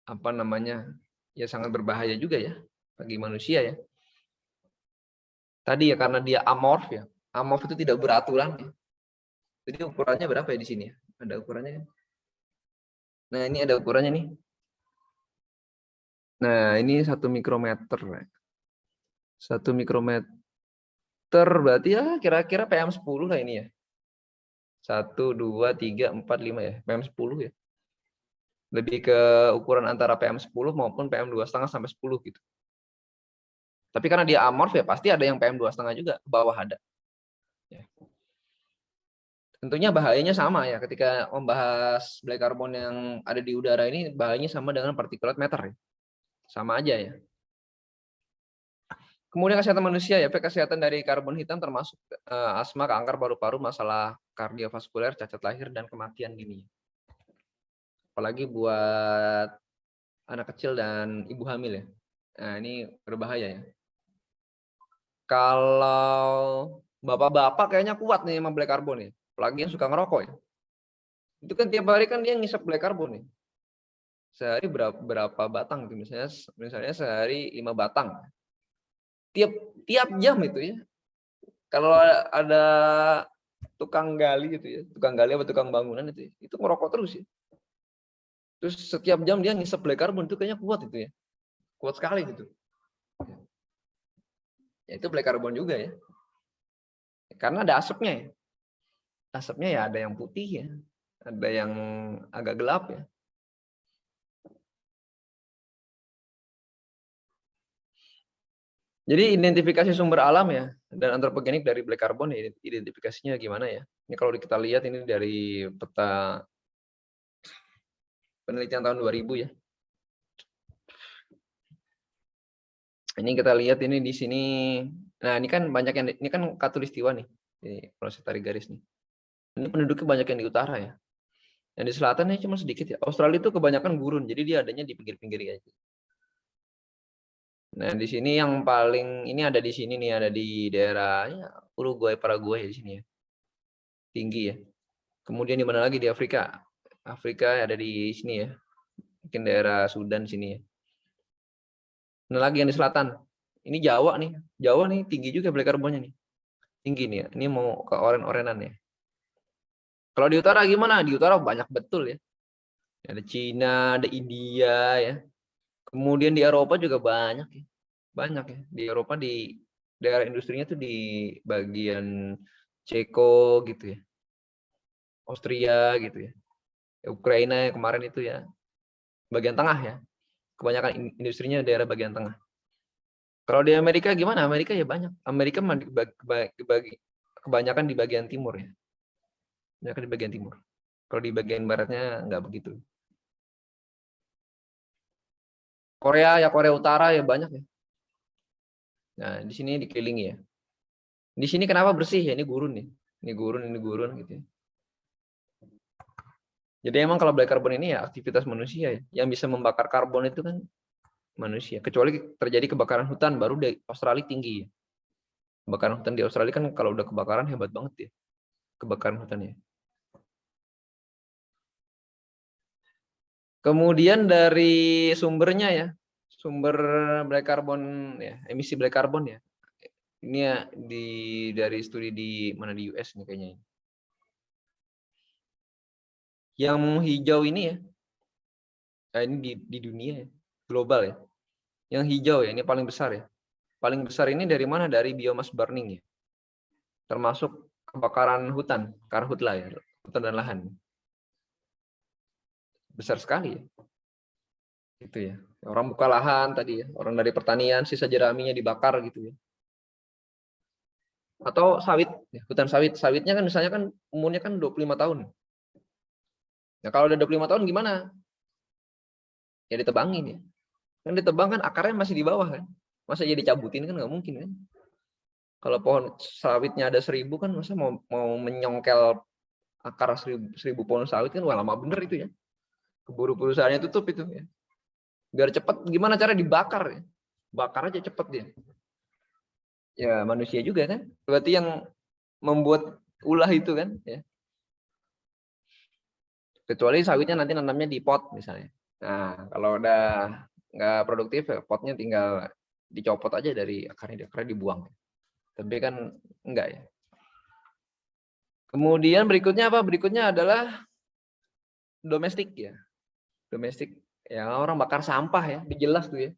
apa namanya? Ya sangat berbahaya juga ya bagi manusia ya. Tadi ya karena dia amorf ya. Amorf itu tidak beraturan ya. Jadi ukurannya berapa ya di sini ya? Ada ukurannya kan? Nah, ini ada ukurannya nih. Nah, ini 1 mikrometer. 1 mikrometer berarti ya kira-kira PM10 lah ini ya. 1, 2, 3, 4, 5 ya. PM10 ya. Lebih ke ukuran antara PM10 maupun PM2,5 sampai 10 gitu. Tapi karena dia amorf ya pasti ada yang PM2,5 juga, ke bawah ada. Ya. Tentunya bahayanya sama ya, ketika membahas black carbon yang ada di udara ini, bahayanya sama dengan particulate matter ya. Sama aja ya. Kemudian kesehatan manusia ya, efek kesehatan dari karbon hitam termasuk asma, kanker paru-paru, masalah kardiovaskuler, cacat lahir, dan kematian dini. Apalagi buat anak kecil dan ibu hamil ya. Nah, ini berbahaya ya. Kalau bapak-bapak kayaknya kuat nih sama black carbon ya. Apalagi yang suka ngerokok ya. Itu kan tiap hari kan dia ngisap black carbon nih. Sehari berapa batang itu misalnya sehari 5 batang. Tiap jam itu ya. Kalau ada tukang gali gitu ya, tukang gali atau tukang bangunan itu ngerokok terus ya. Terus setiap jam dia ngisap black carbon itu kayaknya kuat itu ya. Kuat sekali gitu. Ya, itu black carbon juga ya. Karena ada asapnya ya. Asapnya ya ada yang putih ya. Ada yang agak gelap ya. Jadi identifikasi sumber alam ya dan antropogenik dari black carbon ya, identifikasinya gimana ya? Ini kalau kita lihat ini dari peta penelitian tahun 2000 ya. Ini kita lihat ini di sini. Nah, ini kan banyak yang ini kan khatulistiwa nih. Ini kalau saya tarik garis nih. Ini penduduknya banyak yang di utara ya. Yang di selatan ini cuma sedikit ya. Australia itu kebanyakan gurun, jadi dia adanya di pinggir-pinggir aja. Nah, di sini yang paling ini ada di sini nih, ada di daerah ya, Uruguay, Paraguay di sini ya. Tinggi ya. Kemudian di mana lagi di Afrika? Afrika ada di sini ya. Mungkin daerah Sudan sini ya. Nah, lagi yang di selatan. Ini Jawa nih. Jawa nih tinggi juga black carbonnya nih. Tinggi nih ya. Ini mau ke oren-orenan ya. Kalau di utara gimana? Di utara banyak betul ya. Ada Cina, ada India ya. Kemudian di Eropa juga banyak ya. Banyak ya. Di Eropa di daerah industrinya tuh di bagian Ceko gitu ya. Austria gitu ya. Ukraina kemarin itu ya. Bagian tengah ya. Kebanyakan industrinya daerah bagian tengah. Kalau di Amerika gimana? Amerika ya banyak. Amerika kebanyakan di bagian timur ya. Kebanyakan di bagian timur. Kalau di bagian baratnya nggak begitu. Korea Utara ya banyak ya. Nah, di sini dikelilingi ya. Di sini kenapa bersih ya? Ini gurun nih. Ini gurun gitu ya. Jadi emang kalau black carbon ini ya aktivitas manusia ya. Yang bisa membakar karbon itu kan manusia. Kecuali terjadi kebakaran hutan baru di Australia tinggi ya. Kebakaran hutan di Australia kan kalau udah kebakaran hebat banget ya. Kebakaran hutannya. Kemudian dari sumbernya ya. Sumber black carbon ya, emisi black carbon ya. Ini ya dari studi di mana di US nih kayaknya. Yang hijau ini ya. Nah, ini di dunia ya, global ya. Yang hijau ya, ini paling besar ya. Paling besar ini dari mana? Dari biomass burning ya. Termasuk kebakaran hutan, karhutla ya, hutan dan lahan. Besar sekali ya. Gitu ya. Orang buka lahan tadi ya, orang dari pertanian sisa jeraminya dibakar gitu ya. Atau sawit, ya, hutan sawit. Sawitnya kan misalnya kan umurnya kan 25 tahun. Nah, kalau udah 25 tahun gimana? Ya ditebangin ya. Kan ditebang kan akarnya masih di bawah kan. Masa jadi cabutin kan nggak mungkin kan. Kalau pohon sawitnya ada 1000 kan masa mau menyongkel akar 1000 pohon sawit kan wah lama bener itu ya. Keburu perusahaannya tutup itu ya. Biar cepat gimana cara dibakar ya. Bakar aja cepet dia. Ya manusia juga kan. Berarti yang membuat ulah itu kan ya. Kecuali sawitnya nanti nanamnya di pot misalnya. Nah, kalau udah nggak produktif ya potnya tinggal dicopot aja dari akarnya dibuang. Tapi kan enggak ya. Kemudian berikutnya apa? Berikutnya adalah domestik ya. Domestik ya orang bakar sampah ya, jelas tuh ya.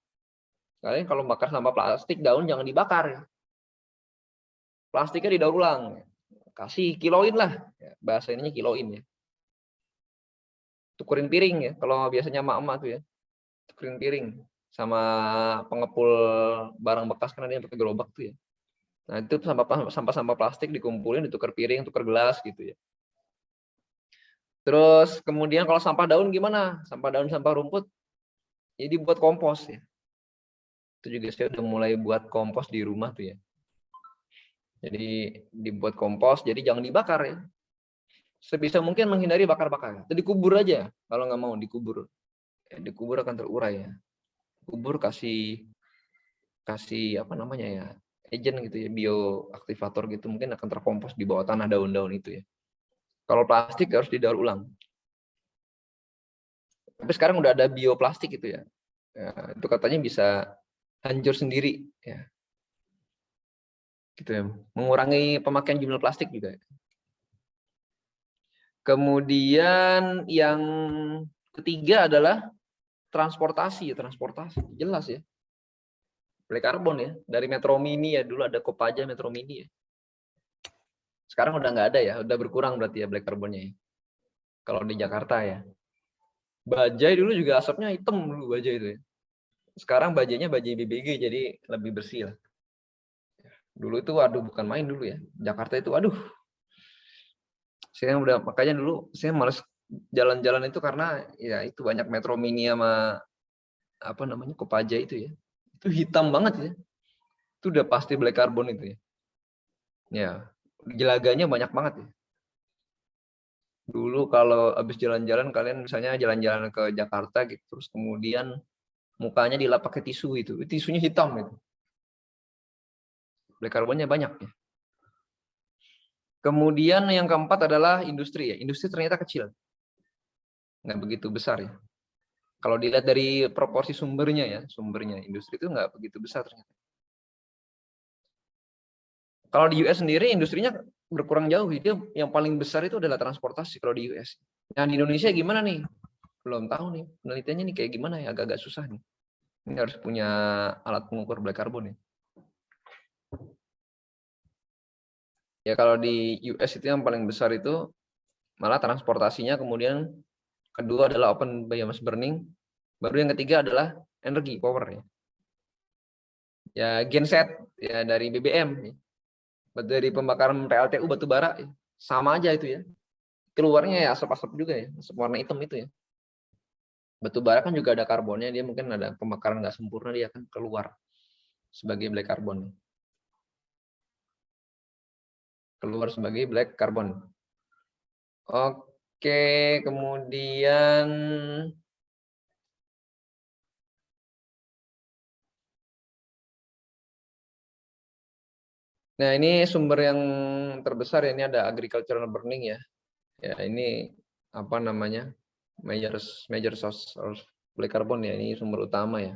Kalian kalau bakar sampah plastik daun jangan dibakar ya. Plastiknya didaur ulang. Kasih kiloin lah. Bahasa ininya kiloin ya. Tukerin piring ya. Kalau biasanya emak-emak tuh ya. Tukerin piring sama pengepul barang bekas kan ada yang pakai gerobak tuh ya. Nah, itu sampah plastik dikumpulin, ditukar piring, tukar gelas gitu ya. Terus kemudian kalau sampah daun gimana? Sampah daun, sampah rumput, jadi buat kompos ya. Itu juga saya udah mulai buat kompos di rumah tuh ya. Jadi dibuat kompos, jadi jangan dibakar ya. Sebisa mungkin menghindari bakar-bakar. Itu dikubur aja, kalau nggak mau dikubur. Dikubur akan terurai ya. Kubur kasih apa namanya ya, agent gitu ya, bioaktivator gitu, mungkin akan terkompos di bawah tanah daun-daun itu ya. Kalau plastik harus didaur ulang. Tapi sekarang udah ada bioplastik itu ya. Ya itu katanya bisa hancur sendiri ya. Gitu ya. Mengurangi pemakaian jumlah plastik juga. Kemudian yang ketiga adalah transportasi ya, transportasi. Jelas ya. Black carbon ya. Dari Metro Mini ya, dulu ada Kopaja Metro Mini ya. Sekarang udah nggak ada ya, udah berkurang berarti ya black carbonnya ya. Kalau di Jakarta ya. Bajai dulu juga asapnya hitam dulu bajai itu ya. Sekarang bajainya bajai BBG jadi lebih bersih lah. Dulu itu waduh bukan main dulu ya. Jakarta itu waduh. Saya udah makanya dulu saya males jalan-jalan itu karena ya itu banyak Metro Mini sama apa namanya Kopaja itu ya. Itu hitam banget ya. Itu udah pasti black carbon itu ya. Ya, jelaganya banyak banget ya. Dulu kalau habis jalan-jalan kalian misalnya jalan-jalan ke Jakarta gitu terus kemudian mukanya dilap pakai tisu itu tisunya hitam itu. Black carbonnya banyak ya. Kemudian yang keempat adalah industri ya. Industri ternyata kecil. Nggak begitu besar ya. Kalau dilihat dari proporsi sumbernya ya, sumbernya industri itu nggak begitu besar ternyata. Kalau di US sendiri industrinya berkurang jauh. Dia yang paling besar itu adalah transportasi kalau di US. Nah di Indonesia gimana nih? Belum tahu nih. Penelitiannya nih kayak gimana ya? Agak-agak susah nih. Ini harus punya alat pengukur black carbon ya. Ya kalau di US itu yang paling besar itu malah transportasinya, kemudian kedua adalah open biomass burning, baru yang ketiga adalah energi power ya. Ya genset ya dari BBM, dari pembakaran PLTU batu bara, sama aja itu ya. Keluarnya ya asap-asap juga ya, asap warna hitam itu ya. Batu bara kan juga ada karbonnya, dia mungkin ada pembakaran nggak sempurna, dia akan keluar sebagai black carbon. Keluar sebagai black carbon. Oke, kemudian nah ini sumber yang terbesar ya, ini ada agricultural burning ya. Ya ini apa namanya? Major source of black carbon ya, ini sumber utama ya.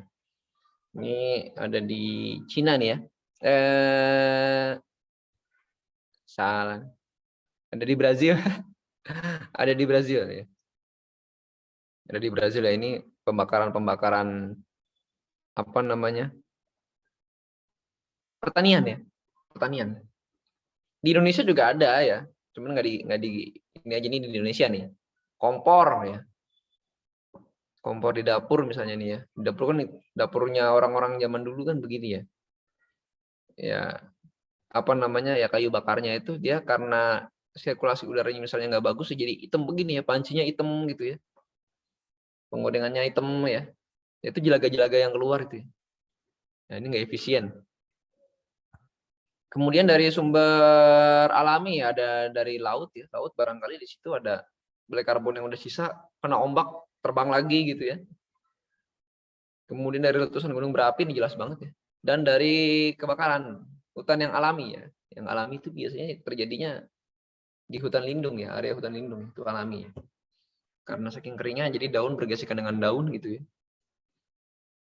Ini ada di Cina nih ya. Salah. Ada di Brazil. Ada di Brazil ya. Ada di Brazil ya, ini pembakaran apa namanya? Pertanian ya. Pertanian. Di Indonesia juga ada ya. Cuman nggak di ini aja nih di Indonesia nih. Kompor ya. Kompor di dapur misalnya nih ya. Di dapur kan dapurnya orang-orang zaman dulu kan begini ya. Ya, apa namanya ya, kayu bakarnya itu dia karena sirkulasi udaranya misalnya nggak bagus jadi hitam begini ya, pancinya hitam gitu ya, penggorengannya hitam ya, itu jelaga-jelaga yang keluar itu ya. Nah, ini nggak efisien. Kemudian dari sumber alami ada dari laut ya, laut barangkali di situ ada black carbon yang udah sisa kena ombak terbang lagi gitu ya. Kemudian dari letusan gunung berapi ini jelas banget ya, dan dari kebakaran hutan yang alami ya, yang alami itu biasanya terjadinya di hutan lindung ya, area hutan lindung itu alami ya. Karena saking keringnya jadi daun bergesekan dengan daun gitu ya.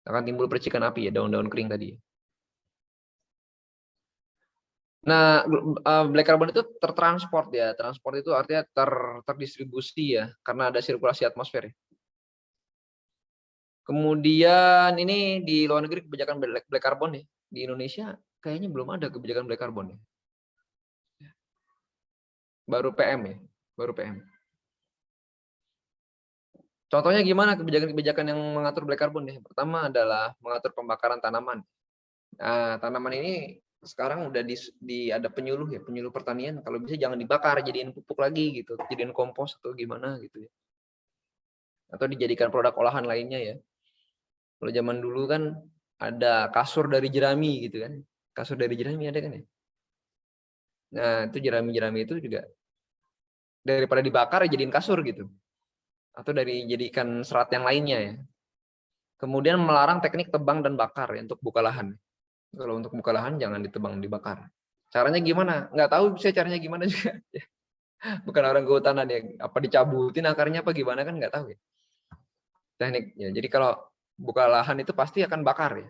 Akan timbul percikan api ya, daun-daun kering tadi. Nah, black carbon itu tertransport ya. Transport itu artinya terdistribusi ya, karena ada sirkulasi atmosfer ya. Kemudian ini di luar negeri kebijakan black carbon ya. Di Indonesia kayaknya belum ada kebijakan black carbon ya. Baru PM ya, baru PM. Contohnya gimana kebijakan-kebijakan yang mengatur black carbon ya? Pertama adalah mengatur pembakaran tanaman. Nah, tanaman ini sekarang udah ada penyuluh ya, penyuluh pertanian. Kalau bisa jangan dibakar, jadiin pupuk lagi gitu, jadiin kompos atau gimana gitu ya. Atau dijadikan produk olahan lainnya ya. Kalau zaman dulu kan ada kasur dari jerami gitu kan. Kasur dari jerami ada kan ya. Nah, itu jerami-jerami itu juga daripada dibakar jadiin kasur gitu. Atau jadikan serat yang lainnya ya. Kemudian melarang teknik tebang dan bakar ya, untuk buka lahan. Kalau untuk buka lahan jangan ditebang, dibakar. Caranya gimana? Nggak tahu bisa caranya gimana juga. Bukan orang kehutanan ya. Apa dicabutin akarnya apa gimana kan nggak tahu ya. Tekniknya. Jadi kalau buka lahan itu pasti akan bakar ya.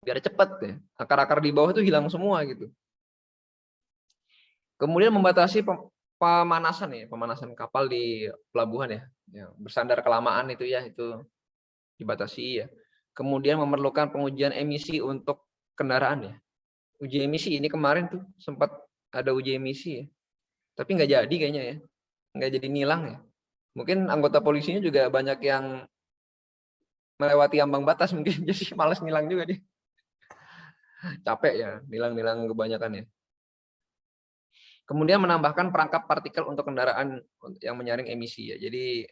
Biar cepat ya. Akar-akar di bawah itu hilang semua gitu. Kemudian membatasi pemanasan ya, pemanasan kapal di pelabuhan ya. Bersandar kelamaan itu ya, itu dibatasi ya. Kemudian memerlukan pengujian emisi untuk kendaraan ya. Uji emisi ini kemarin tuh sempat ada uji emisi ya. Tapi nggak jadi kayaknya ya. Nggak jadi nilang ya. Mungkin anggota polisinya juga banyak yang melewati ambang batas mungkin, jadi malas nilang juga dia. Capek ya, nilang-nilang kebanyakan ya. Kemudian menambahkan perangkap partikel untuk kendaraan yang menyaring emisi ya. Jadi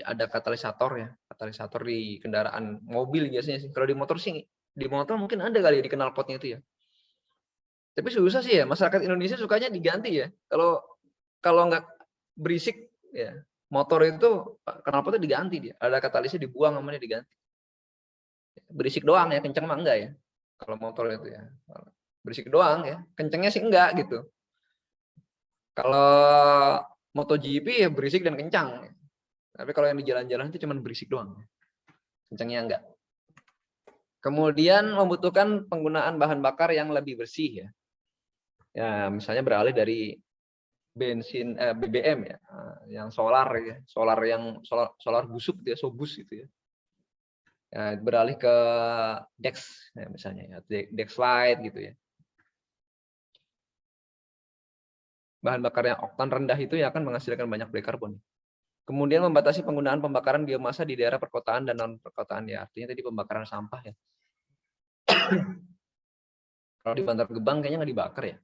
ada katalisator ya, katalisator di kendaraan mobil biasanya sih. Kalau di motor sih, di motor mungkin ada kali ya di knalpotnya itu ya. Tapi susah sih ya, masyarakat Indonesia sukanya diganti ya. Kalau nggak berisik ya, motor itu knalpotnya diganti dia. Ada katalisnya dibuang, namanya diganti. Berisik doang ya, kenceng mah enggak ya. Kalau motor itu ya. Berisik doang ya, kencengnya sih enggak gitu. Kalau MotoGP ya berisik dan kencang. Tapi kalau yang di jalan-jalan itu cuma berisik doang. Kencangnya enggak. Kemudian membutuhkan penggunaan bahan bakar yang lebih bersih ya. Ya, misalnya beralih dari bensin BBM ya, yang solar ya, solar busuk gitu ya, sobus gitu ya. Ya, beralih ke Dex ya, misalnya ya, Dexlite gitu ya. Bahan bakar yang oktan rendah itu ya akan menghasilkan banyak black carbon. Kemudian membatasi penggunaan pembakaran biomasa di daerah perkotaan dan non perkotaan ya, artinya tadi pembakaran sampah ya. Kalau di Bantar Gebang kayaknya nggak dibakar ya.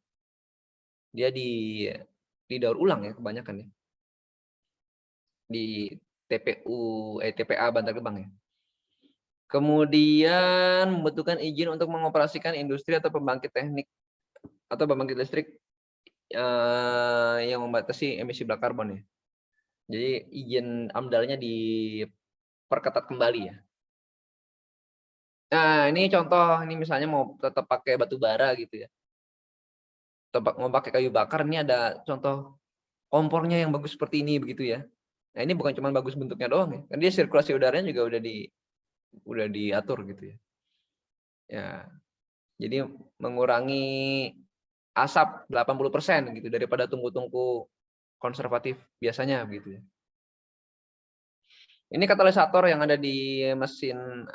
Dia didaur ulang ya kebanyakan ya. Di TPA Bantar Gebang ya. Kemudian membutuhkan izin untuk mengoperasikan industri atau pembangkit teknik atau pembangkit listrik yang membatasi emisi black carbon ya. Jadi izin AMDAL-nya diperketat kembali ya. Nah, ini contoh, ini misalnya mau tetap pakai batu bara gitu ya. Tetap mau pakai kayu bakar, ini ada contoh kompornya yang bagus seperti ini begitu ya. Nah, ini bukan cuma bagus bentuknya doang ya. Kan dia sirkulasi udaranya juga udah diatur gitu ya. Ya. Jadi mengurangi asap 80% gitu daripada tungku-tungku konservatif biasanya begitu ya. Ini katalisator yang ada di mesin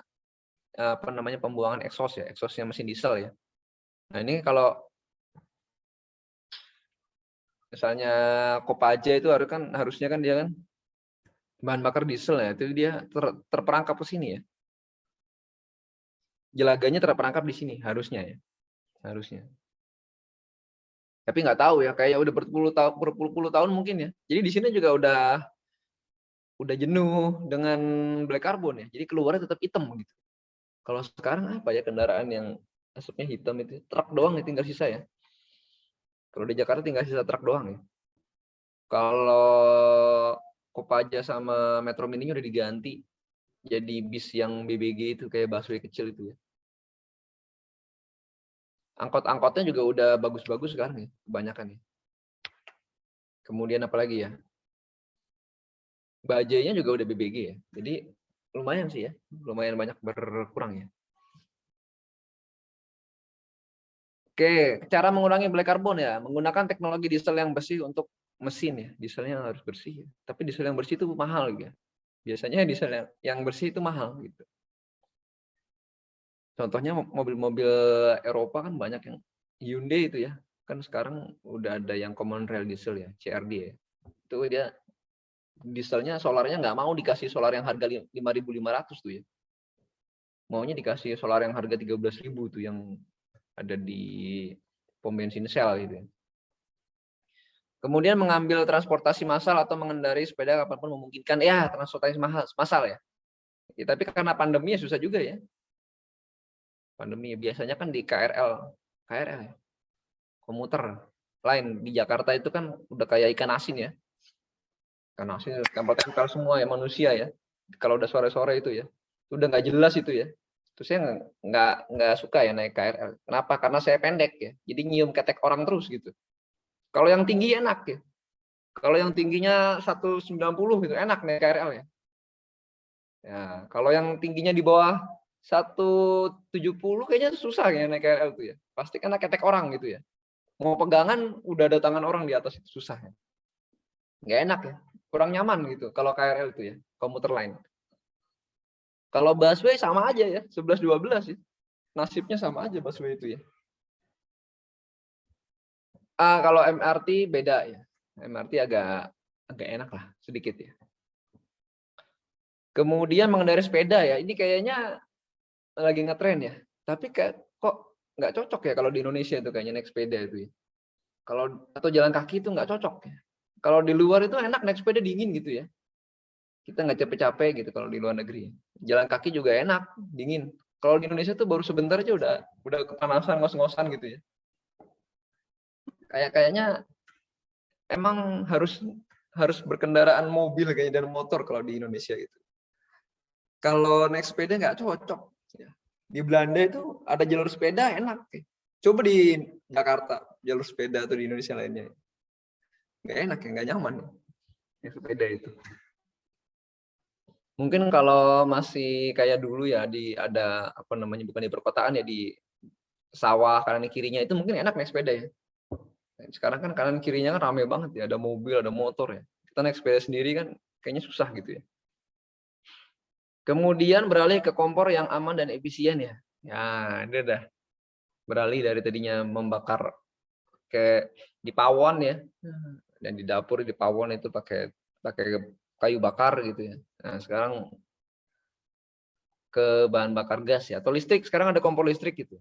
apa namanya pembuangan exhaust ya, exhaustnya mesin diesel ya. Nah, ini kalau misalnya Kopaja itu harusnya kan dia kan bahan bakar diesel ya, itu dia terperangkap ke sini ya. Jelaganya terperangkap di sini harusnya ya. Harusnya. Tapi nggak tahu ya, kayak udah berpuluh-puluh tahun mungkin ya. Jadi di sini juga udah jenuh dengan black carbon ya. Jadi keluarnya tetap hitam gitu. Kalau sekarang apa ya kendaraan yang asapnya hitam itu? Truk doang ya tinggal sisa ya. Kalau di Jakarta tinggal sisa truk doang ya. Kalau Kopaja sama Metro Mini udah diganti jadi bis yang BBG itu kayak busway kecil itu ya. Angkot-angkotnya juga udah bagus-bagus sekarang ya, kebanyakan ya. Kemudian apa lagi ya? Bajainya juga udah BBG ya. Jadi lumayan sih ya, lumayan banyak berkurang ya. Oke, cara mengurangi black carbon ya, menggunakan teknologi diesel yang bersih untuk mesin ya. Dieselnya harus bersih ya. Tapi diesel yang bersih itu mahal ya. Biasanya diesel yang bersih itu mahal gitu. Contohnya mobil-mobil Eropa kan banyak yang Hyundai itu ya. Kan sekarang udah ada yang common rail diesel ya, CRD ya. Itu dia dieselnya solarnya nggak mau dikasih solar yang harga 5.500 tuh ya. Maunya dikasih solar yang harga 13.000 tuh yang ada di pom bensin Shell gitu ya. Kemudian mengambil transportasi massal atau mengendarai sepeda kapanpun memungkinkan. Ya, transportasi massal ya. Ya. Tapi karena pandemi ya susah juga ya. Pandemi biasanya kan di KRL ya. Komuter lain di Jakarta itu kan udah kayak ikan asin ya. Ikan asin tempel-tempel semua ya manusia ya. Kalau udah sore-sore itu ya. Udah nggak jelas itu ya. Terus saya nggak suka ya naik KRL. Kenapa? Karena saya pendek ya. Jadi nyium ketek orang terus gitu. Kalau yang tinggi enak ya. Kalau yang tingginya 190 gitu enak naik KRL ya. Ya, kalau yang tingginya di bawah 170 kayaknya susah ya naik KRL itu ya. Pasti kena ketek orang gitu ya. Mau pegangan udah ada tangan orang di atas itu susah ya. Nggak enak ya. Kurang nyaman gitu kalau KRL itu ya, komuter lain. Kalau busway sama aja ya, 11-12 ya. Nasibnya sama aja busway itu ya. Kalau MRT beda ya. MRT agak enak lah sedikit ya. Kemudian mengendarai sepeda ya, ini kayaknya lagi ngetren ya. Tapi kok nggak cocok ya kalau di Indonesia itu kayaknya naik sepeda itu ya. Kalau atau jalan kaki itu nggak cocok ya. Kalau di luar itu enak naik sepeda dingin gitu ya. Kita nggak capek-capek gitu kalau di luar negeri. Jalan kaki juga enak, dingin. Kalau di Indonesia tuh baru sebentar aja udah kepanasan, ngos-ngosan gitu ya. Kayaknya emang harus berkendaraan mobil kayaknya dan motor kalau di Indonesia itu. Kalau naik sepeda nggak cocok. Di Belanda itu ada jalur sepeda enak. Coba di Jakarta jalur sepeda atau di Indonesia lainnya. Nggak enak ya, nggak nyaman ya sepeda itu. Mungkin kalau masih kayak dulu ya ada apa namanya bukan di perkotaan ya di sawah kanan kirinya itu mungkin enak naik sepeda ya. Sekarang kan kanan kirinya kan rame banget ya, ada mobil, ada motor ya. Kita naik sepeda sendiri kan kayaknya susah gitu ya. Kemudian beralih ke kompor yang aman dan efisien ya. Ya, ini udah beralih dari tadinya membakar kayak di pawon ya. Dan di dapur di pawon itu pakai kayu bakar gitu ya. Nah, sekarang ke bahan bakar gas ya atau listrik. Sekarang ada kompor listrik gitu.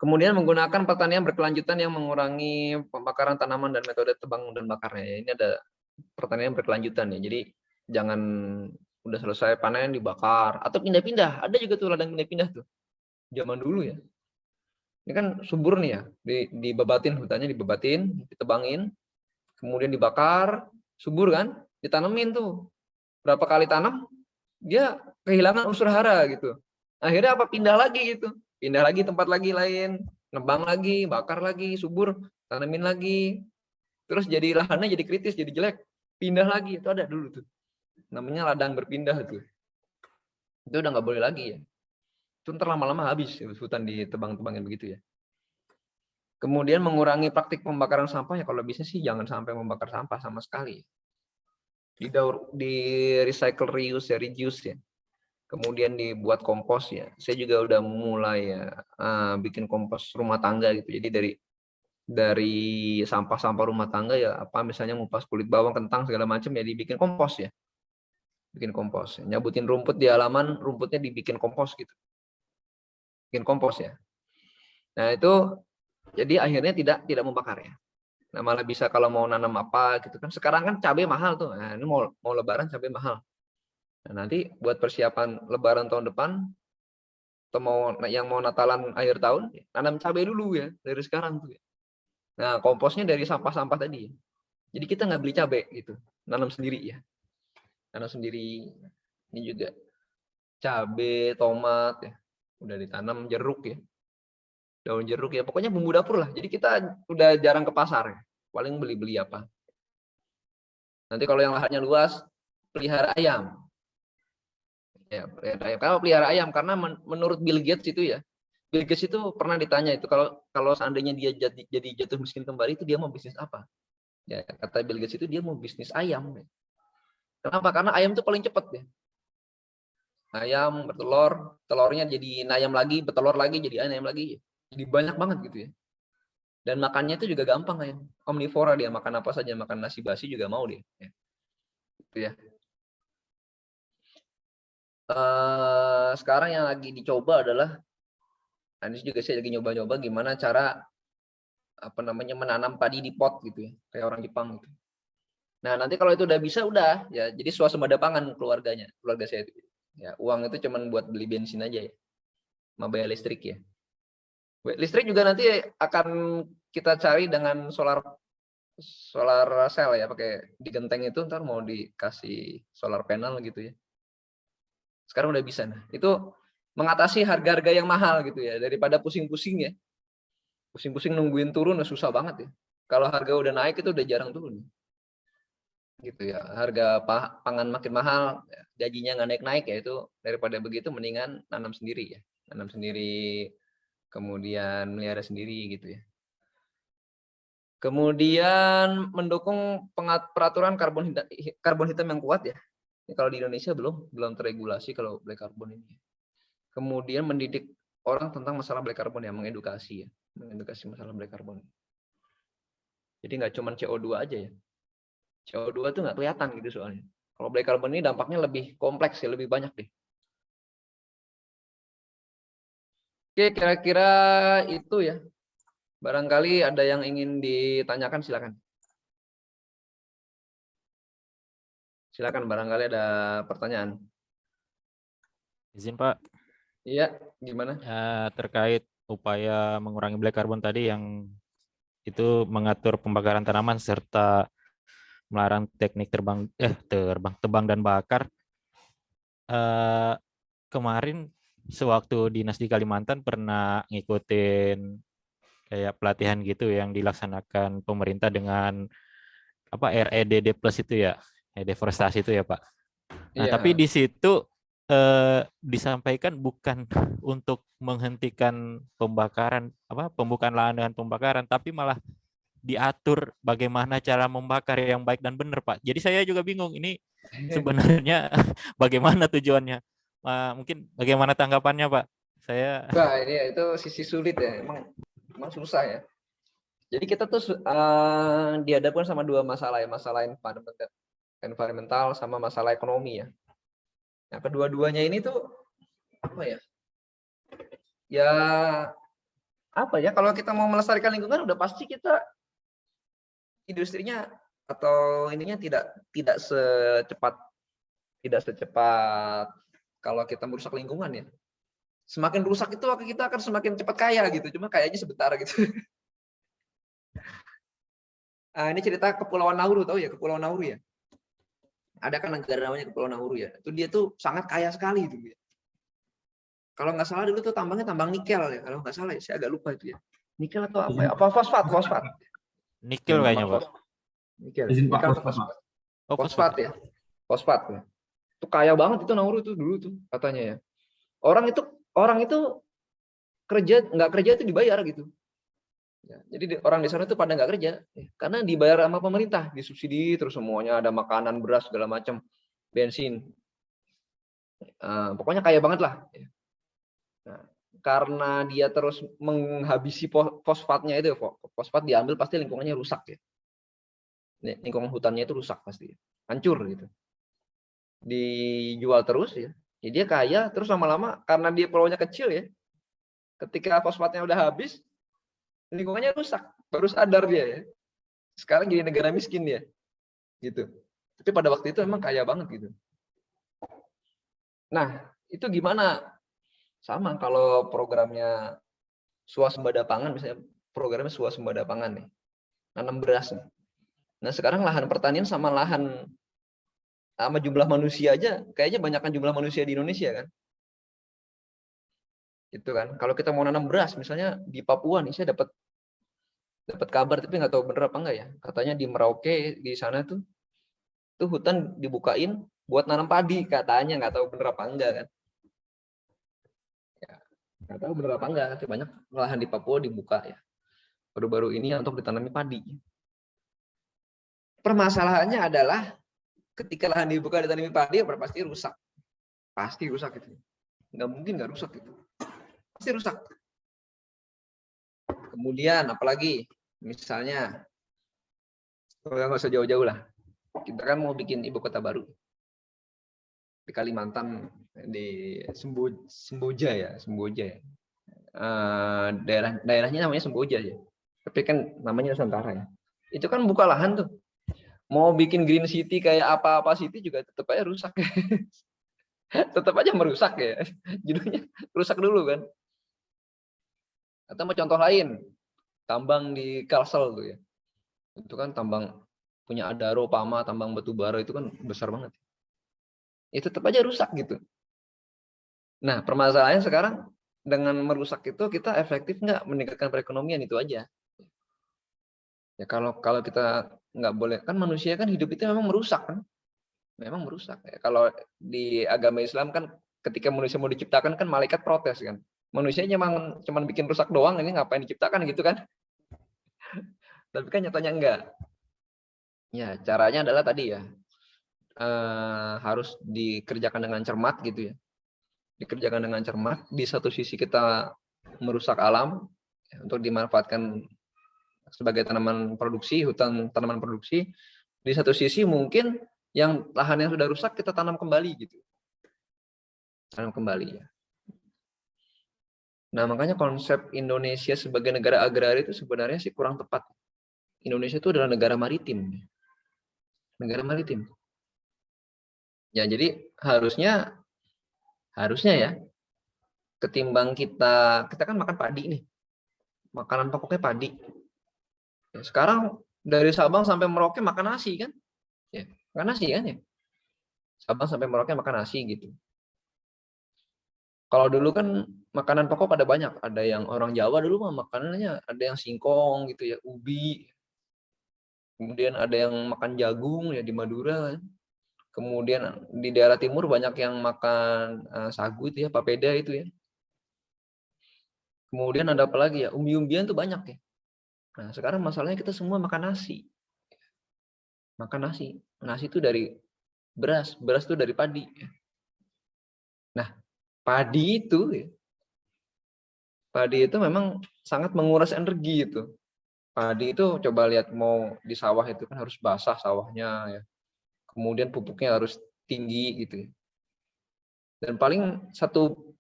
Kemudian menggunakan pertanian berkelanjutan yang mengurangi pembakaran tanaman dan metode tebang dan bakarnya. Ini ada pertanian berkelanjutan ya. Jadi jangan udah selesai panen dibakar atau pindah-pindah. Ada juga tuh ladang pindah-pindah tuh. Zaman dulu ya. Ini kan subur nih ya. Dibebatin hutannya, dibebatin, ditebangin, kemudian dibakar, subur kan? Ditanemin tuh. Berapa kali tanam, dia kehilangan unsur hara gitu. Akhirnya apa? Pindah lagi gitu. Pindah lagi tempat lagi lain, nebang lagi, bakar lagi, subur, tanemin lagi. Terus jadi lahannya jadi kritis, jadi jelek. Pindah lagi, itu ada dulu tuh. Namanya ladang berpindah tuh. Itu udah nggak boleh lagi ya. Itu ntar lama-lama habis hutan ditebang-tebangin begitu ya. Kemudian mengurangi praktik pembakaran sampah ya, kalau bisa sih jangan sampai membakar sampah sama sekali. Di recycle, reuse ya, reduce ya. Kemudian dibuat kompos ya. Saya juga udah mulai ya bikin kompos rumah tangga gitu. Jadi dari sampah-sampah rumah tangga ya, apa misalnya ngupas kulit bawang, kentang segala macam ya, dibikin kompos ya. Bikin kompos. Nyabutin rumput di halaman, rumputnya dibikin kompos gitu. Bikin kompos ya. Nah, itu jadi akhirnya tidak membakar ya. Nah, malah bisa kalau mau nanam apa gitu kan. Sekarang kan cabai mahal tuh. Nah, ini mau lebaran cabai mahal. Nah, nanti buat persiapan lebaran tahun depan atau yang mau Natalan akhir tahun, tanam cabai dulu ya dari sekarang tuh. Nah, komposnya dari sampah-sampah tadi. Jadi kita nggak beli cabai gitu, nanam sendiri ya. Nanam sendiri. Ini juga cabai, tomat ya. Udah ditanam, jeruk ya. Daun jeruk ya, pokoknya bumbu dapur lah. Jadi kita udah jarang ke pasar ya. Paling beli-beli apa. Nanti kalau yang lahannya luas, pelihara ayam. Ya, kalau pelihara ayam, karena menurut Bill Gates itu ya, Bill Gates itu pernah ditanya itu kalau seandainya dia jadi jatuh miskin kembali itu dia mau bisnis apa? Ya, kata Bill Gates itu dia mau bisnis ayam. Kenapa? Karena ayam itu paling cepat ya. Ayam bertelur, telurnya jadi ayam lagi, bertelur lagi jadi ayam lagi. Jadi banyak banget gitu ya. Dan makannya itu juga gampang ayam. Omnivora dia, makan apa saja, makan nasi basi juga mau dia. Gitu ya. Sekarang yang lagi dicoba adalah, ini juga saya lagi nyoba-nyoba gimana cara menanam padi di pot gitu ya, kayak orang Jepang gitu. Nah, nanti kalau itu udah bisa, udah ya, jadi swasembada pangan keluarga saya itu. Ya, uang itu cuman buat beli bensin aja ya, sama bayar listrik ya. Listrik juga nanti akan kita cari dengan solar cell ya, pakai di genteng itu ntar mau dikasih solar panel gitu ya. Sekarang udah bisa. Nah, itu mengatasi harga-harga yang mahal gitu ya, daripada pusing-pusing ya. Pusing-pusing nungguin turun susah banget ya. Kalau harga udah naik itu udah jarang turun. Gitu ya. Harga pangan makin mahal, gajinya nggak naik-naik ya, itu daripada begitu mendingan nanam sendiri ya. Nanam sendiri, kemudian melihara sendiri gitu ya. Kemudian mendukung peraturan karbon hitam yang kuat ya. Ini kalau di Indonesia belum terregulasi kalau black carbon ini. Kemudian mendidik orang tentang masalah black carbon ya, mengedukasi masalah black carbon. Jadi nggak cuma CO2 aja ya. CO2 itu nggak kelihatan gitu soalnya. Kalau black carbon ini dampaknya lebih kompleks ya, lebih banyak deh. Oke, kira-kira itu ya. Barangkali ada yang ingin ditanyakan, silakan. Silakan, barangkali ada pertanyaan. Izin Pak. Iya, gimana? Ya, terkait upaya mengurangi black carbon tadi yang itu mengatur pembakaran tanaman serta melarang teknik tebang dan bakar. Kemarin sewaktu dinas di Kalimantan pernah ngikutin kayak pelatihan gitu yang dilaksanakan pemerintah dengan REDD plus itu ya, deforestasi itu ya Pak. Nah, Iya. tapi di situ disampaikan bukan untuk menghentikan pembukaan lahan dengan pembakaran, tapi malah diatur bagaimana cara membakar yang baik dan benar Pak. Jadi saya juga bingung ini sebenarnya bagaimana tujuannya. Mungkin bagaimana tanggapannya Pak? Saya Wah, ini itu sisi sulit ya, emang susah ya. Jadi kita tuh dihadapkan sama dua masalah ya, masalah environmental sama masalah ekonomi ya. Nah, kedua-duanya ini tuh apa ya? Ya apa ya, kalau kita mau melestarikan lingkungan udah pasti kita industrinya atau ininya tidak secepat kalau kita merusak lingkungan ya. Semakin rusak itu kita akan semakin cepat kaya gitu. Cuma kayaknya sebentar gitu. Ini cerita Kepulauan Nauru, tahu ya Kepulauan Nauru ya? Ada kan negara namanya Kepulauan Nauru ya. Itu dia tuh sangat kaya sekali itu. Kalau nggak salah dulu tuh tambangnya tambang nikel ya. Kalau nggak salah ya, saya agak lupa itu ya. Nikel atau apa ya? Apa fosfat? Nikel kayaknya, Pak. Nikel. Izin, Pak, Nikel atau fosfat, fosfat? Oh, Fosfat ya. Fosfat ya. Itu kaya banget itu Nauru tuh dulu tuh katanya ya. Orang itu nggak kerja itu dibayar gitu. Ya, jadi orang di sana tuh pada nggak kerja karena dibayar sama pemerintah, disubsidi terus semuanya, ada makanan, beras segala macam, bensin. Pokoknya kaya banget lah. Nah, karena dia terus menghabisi fosfatnya itu, fosfat diambil pasti lingkungannya rusak ya. Lingkungan hutannya itu rusak pasti, hancur gitu. Dijual terus ya. Jadi dia kaya terus lama-lama karena dia pulaunya kecil ya. Ketika fosfatnya udah habis, lingkungannya rusak. Baru sadar dia ya. Sekarang jadi negara miskin ya. Gitu. Tapi pada waktu itu emang kaya banget gitu. Nah, itu gimana? Sama kalau programnya swasembada pangan, misalnya programnya swasembada pangan nih. Nanam beras nih. Nah, sekarang lahan pertanian sama jumlah manusia aja kayaknya banyakkan jumlah manusia di Indonesia kan. Itu kan. Kalau kita mau nanam beras misalnya di Papua nih, saya dapat kabar tapi nggak tahu bener apa enggak ya. Katanya di Merauke di sana tuh hutan dibukain buat nanam padi katanya, nggak tahu bener apa enggak kan. Ya, nggak tahu bener apa enggak, tapi banyak lahan di Papua dibuka ya. Baru-baru ini untuk ditanami padi. Permasalahannya adalah ketika lahan dibuka ditanami padi, pasti rusak. Pasti rusak itu. Nggak mungkin nggak rusak itu. Pasti rusak. Kemudian apalagi misalnya nggak usah jauh-jauh lah, kita kan mau bikin ibu kota baru di Kalimantan, di Semboja ya. Daerahnya namanya Semboja ya, tapi kan namanya Nusantara ya. Itu kan buka lahan tuh, mau bikin green city kayak apa city juga tetap aja rusak. Tetap aja merusak ya, judulnya rusak dulu kan. Atau mau contoh lain, tambang di Kalsel tuh ya. Itu kan tambang punya Adaro, Pama, tambang batu bara itu kan besar banget. Ya tetap aja rusak gitu. Nah, permasalahannya sekarang dengan merusak itu kita efektif nggak meningkatkan perekonomian, itu aja. Ya kalau kita nggak boleh, kan manusia kan hidup itu memang merusak kan. Memang merusak. Ya, kalau di agama Islam kan ketika manusia mau diciptakan kan malaikat protes kan. Manusia cuman bikin rusak doang, ini ngapain diciptakan gitu kan. Tapi kan nyatanya enggak. Ya, caranya adalah tadi ya. Harus dikerjakan dengan cermat gitu ya. Dikerjakan dengan cermat. Di satu sisi kita merusak alam ya, untuk dimanfaatkan sebagai tanaman produksi, hutan tanaman produksi. Di satu sisi mungkin yang lahan yang sudah rusak kita tanam kembali gitu. Tanam kembali ya. Nah, makanya konsep Indonesia sebagai negara agraria itu sebenarnya sih kurang tepat. Indonesia itu adalah negara maritim. Negara maritim. Ya, jadi harusnya ya, ketimbang kita kan makan padi nih. Makanan pokoknya padi. Ya, sekarang dari Sabang sampai Merauke makan nasi kan? Ya, makan nasi kan ya? Sabang sampai Merauke makan nasi gitu. Kalau dulu kan makanan pokok ada banyak. Ada yang orang Jawa dulu mah makanannya ada yang singkong gitu ya, ubi. Kemudian ada yang makan jagung ya di Madura. Kemudian di daerah timur banyak yang makan sagu itu ya, papeda itu ya. Kemudian ada apa lagi ya? Umbi-umbian tuh banyak ya. Nah, sekarang masalahnya kita semua makan nasi. Makan nasi. Nasi itu dari beras itu dari padi. Nah, padi itu memang sangat menguras energi itu. Padi itu coba lihat mau di sawah itu kan harus basah sawahnya ya. Kemudian pupuknya harus tinggi gitu ya. Dan paling satu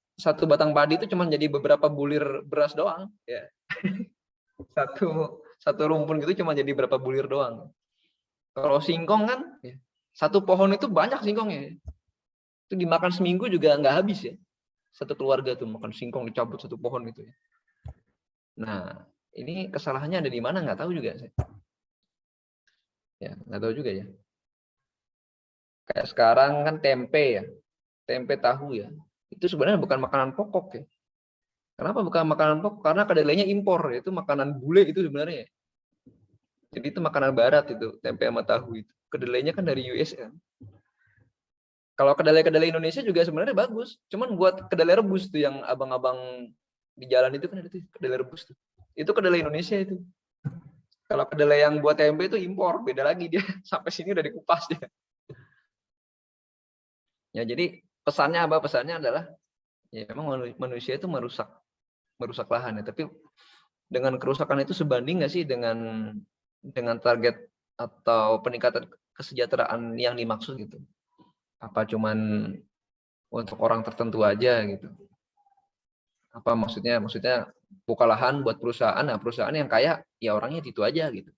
batang padi itu cuma jadi beberapa bulir beras doang ya. Satu rumpun gitu cuma jadi berapa bulir doang. Kalau singkong kan, ya, satu pohon itu banyak singkongnya. Itu dimakan seminggu juga nggak habis ya. Satu keluarga tuh makan singkong dicabut satu pohon gitu ya. Nah, ini kesalahannya ada di mana nggak tahu juga saya. Ya, nggak tahu juga ya. Kayak sekarang kan tempe ya, tempe tahu ya. Itu sebenarnya bukan makanan pokok ya. Kenapa bukan makanan pokok? Karena kedelainya impor, itu makanan bule itu sebenarnya. Jadi itu makanan barat itu, tempe sama tahu itu. Kedelainya kan dari USA. Kalau kedelai-kedelai Indonesia juga sebenarnya bagus, cuman buat kedelai rebus tuh yang abang-abang di jalan itu kan ada tuh kedelai rebus tuh. Itu kedelai Indonesia itu. Kalau kedelai yang buat tempe itu impor, beda lagi dia. Sampai sini udah dikupas dia. Ya, jadi pesannya apa? Pesannya adalah ya memang manusia itu merusak lahan ya, tapi dengan kerusakan itu sebanding nggak sih dengan target atau peningkatan kesejahteraan yang dimaksud gitu? Apa cuman untuk orang tertentu aja gitu? Apa maksudnya buka lahan buat perusahaan, nah perusahaan yang kaya ya orangnya itu aja gitu,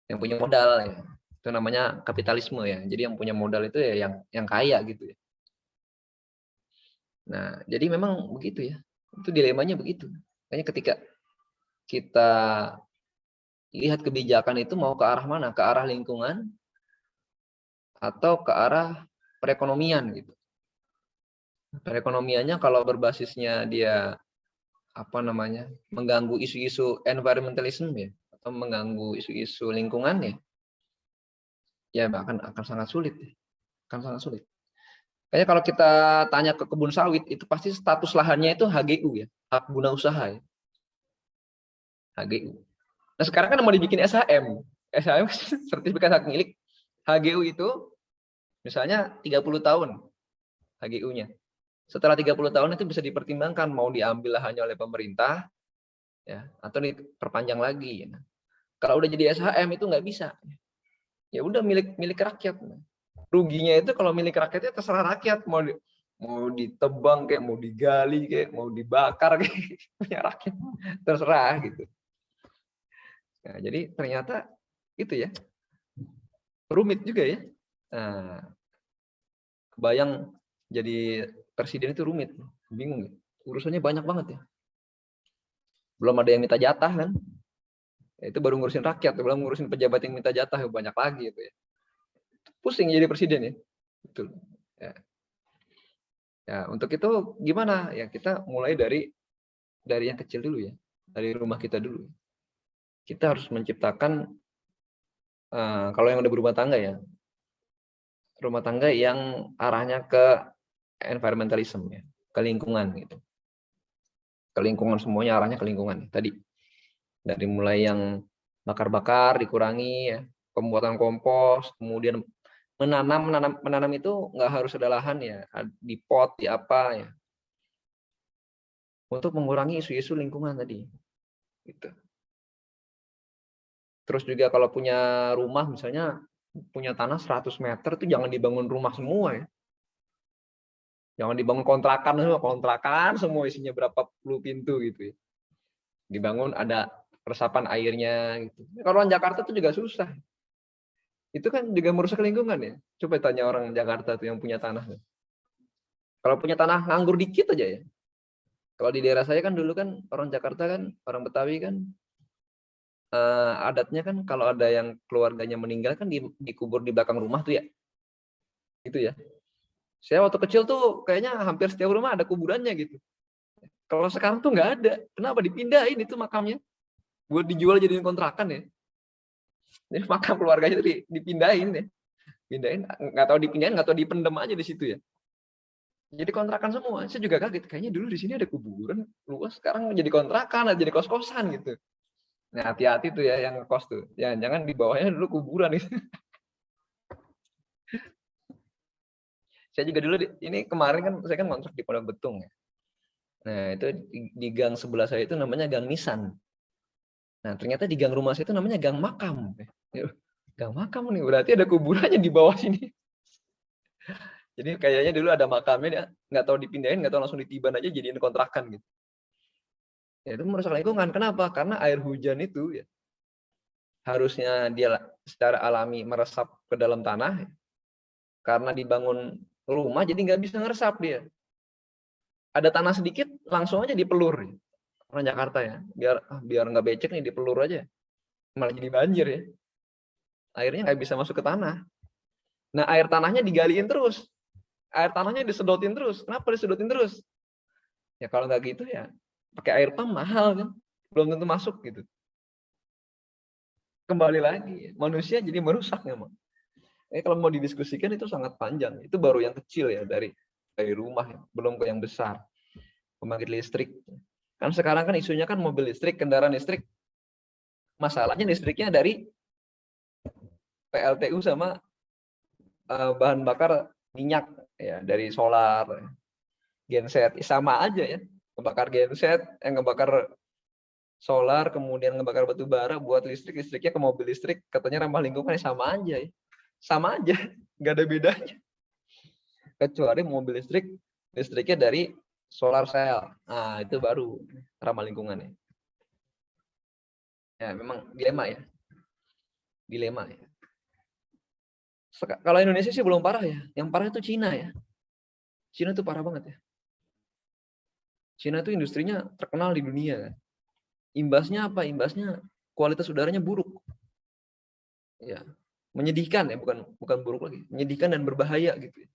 yang punya modal ya, itu namanya kapitalisme ya. Jadi yang punya modal itu ya yang kaya gitu ya. Nah, jadi memang begitu ya, itu dilemanya begitu. Makanya ketika kita lihat kebijakan itu mau ke arah mana, ke arah lingkungan atau ke arah perekonomian gitu. Perekonomiannya kalau berbasisnya dia mengganggu isu-isu environmentalism ya, atau mengganggu isu-isu lingkungan ya akan sangat sulit, akan sangat sulit. Kayaknya kalau kita tanya ke kebun sawit itu pasti status lahannya itu HGU ya, hak guna usaha ya, HGU. Nah sekarang kan mau dibikin SHM sertifikat hak milik. HGU itu misalnya 30 tahun HGU-nya. Setelah 30 tahun itu bisa dipertimbangkan mau diambil lahannya oleh pemerintah ya atau diperpanjang lagi. Nah, kalau udah jadi SHM itu nggak bisa. Ya udah milik rakyat. Ruginya itu kalau milik rakyatnya terserah rakyat mau ditebang kayak mau digali kayak mau dibakar kayak punya rakyat terserah gitu. Nah, jadi ternyata itu ya rumit juga ya. Nah, kebayang jadi presiden itu rumit, bingung ya. Urusannya banyak banget ya. Belum ada yang minta jatah kan. Ya, itu baru ngurusin rakyat, belum ngurusin pejabat yang minta jatah banyak lagi itu ya. Pusing jadi presiden ya. Betul. Ya. Ya, untuk itu gimana? Ya kita mulai dari yang kecil dulu ya. Dari rumah kita dulu. Kita harus menciptakan kalau yang udah berumah tangga ya. Rumah tangga yang arahnya ke environmentalism ya, ke lingkungan gitu. Ke lingkungan semuanya arahnya ke lingkungan tadi. Dari mulai yang bakar-bakar dikurangi ya, pembuatan kompos, kemudian menanam itu nggak harus ada lahan ya, di pot, di apa ya. Untuk mengurangi isu-isu lingkungan tadi. Gitu. Terus juga kalau punya rumah misalnya punya tanah 100 meter itu jangan dibangun rumah semua ya. Jangan dibangun kontrakan semua isinya berapa puluh pintu gitu ya. Dibangun ada resapan airnya gitu. Kalau orang Jakarta itu juga susah. Itu kan juga merusak lingkungan ya. Coba tanya orang Jakarta tuh yang punya tanah. Kalau punya tanah nganggur dikit aja ya. Kalau di daerah saya kan dulu kan orang Jakarta kan, orang Betawi kan adatnya kan kalau ada yang keluarganya meninggal kan dikubur di belakang rumah tuh ya. Gitu ya. Saya waktu kecil tuh kayaknya hampir setiap rumah ada kuburannya gitu. Kalau sekarang tuh nggak ada. Kenapa dipindahin itu makamnya? Buat dijual jadiin kontrakan ya. Jadi makam keluarganya itu dipindahin ya. Pindahin, nggak tahu dipindahin, nggak tahu dipendem aja di situ ya. Jadi kontrakan semua. Saya juga kaget. Kayaknya dulu di sini ada kuburan luas, sekarang jadi kontrakan, jadi kos-kosan gitu. Nah hati-hati tuh ya yang kos tuh. Jangan di bawahnya dulu kuburan itu. Saya juga dulu ini kemarin kan saya kan ngontrak di Pondok Betung ya. Nah itu di gang sebelah saya itu namanya Gang Nisan. Nah ternyata di gang rumah saya itu namanya Gang Makam. Gang Makam nih berarti ada kuburannya di bawah sini. Jadi kayaknya dulu ada makamnya, dia nggak tahu dipindahin, nggak tahu langsung ditiban aja jadiin kontrakan gitu. Ya, itu merusak lingkungan. Kenapa? Karena air hujan itu ya, harusnya dia secara alami meresap ke dalam tanah. Karena dibangun rumah, jadi nggak bisa ngeresap dia. Ada tanah sedikit, langsung aja dipelur. Orang Jakarta ya, biar nggak becek nih, dipelur aja. Malah jadi banjir ya. Airnya nggak bisa masuk ke tanah. Nah, air tanahnya digaliin terus. Air tanahnya disedotin terus. Kenapa disedotin terus? Ya kalau nggak gitu ya, pakai air pump mahal kan. Belum tentu masuk gitu. Kembali lagi, manusia jadi merusak memang. Kalau mau didiskusikan itu sangat panjang. Itu baru yang kecil ya, dari rumah ya. Belum ke yang besar. Pembangkit listrik. Kan sekarang kan isunya kan mobil listrik, kendaraan listrik. Masalahnya listriknya dari PLTU sama bahan bakar minyak ya, dari solar, genset, sama aja ya. Ngebakar genset, ngebakar solar, kemudian ngebakar batu bara buat listrik, listriknya ke mobil listrik, katanya ramah lingkungan, sama aja ya. Sama aja, nggak ada bedanya. Kecuali mobil listrik, listriknya dari solar cell. Nah, itu baru ramah lingkungan ya. Ya, memang dilema ya. Dilema ya. Kalau Indonesia sih belum parah ya. Yang parah itu Cina ya. Cina itu parah banget ya. Cina itu industrinya terkenal di dunia kan. Imbasnya apa? Imbasnya kualitas udaranya buruk. Ya, menyedihkan ya, bukan buruk lagi. Menyedihkan dan berbahaya gitu.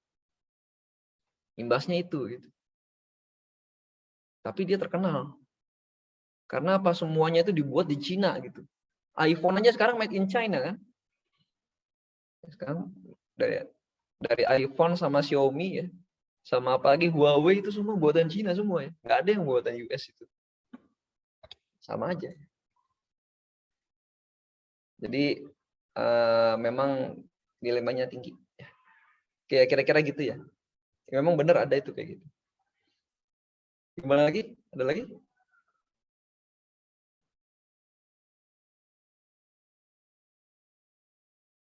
Imbasnya itu gitu. Tapi dia terkenal. Karena apa? Semuanya itu dibuat di Cina gitu. iPhone aja sekarang made in China kan. Sekarang dari iPhone sama Xiaomi ya, sama apalagi Huawei, itu semua buatan Cina semua ya. Nggak ada yang buatan US itu. Sama aja. Jadi memang dilemanya tinggi. Kayak kira-kira gitu ya. Memang benar ada itu kayak gitu. Gimana lagi? Ada lagi?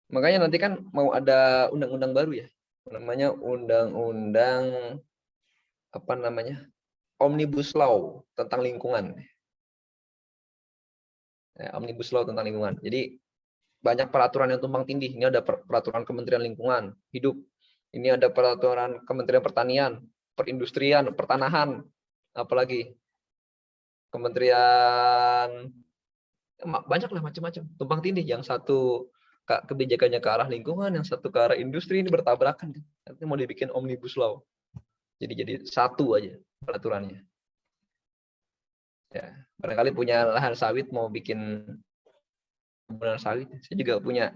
Makanya nanti kan mau ada undang-undang baru ya. Namanya undang-undang apa namanya? Omnibus Law tentang lingkungan. Ya, Omnibus Law tentang lingkungan. Jadi banyak peraturan yang tumpang tindih. Ini ada peraturan Kementerian Lingkungan Hidup. Ini ada peraturan Kementerian Pertanian, Perindustrian, Pertanahan, apalagi Kementerian, banyak lah macam-macam. Tumpang tindih. Yang satu kebijakannya ke arah lingkungan, yang satu ke arah industri, ini bertabrakan. Nanti mau dibikin Omnibus Law. Jadi satu aja peraturannya. Ya, barangkali punya lahan sawit mau bikin kebunan sawit. Saya juga punya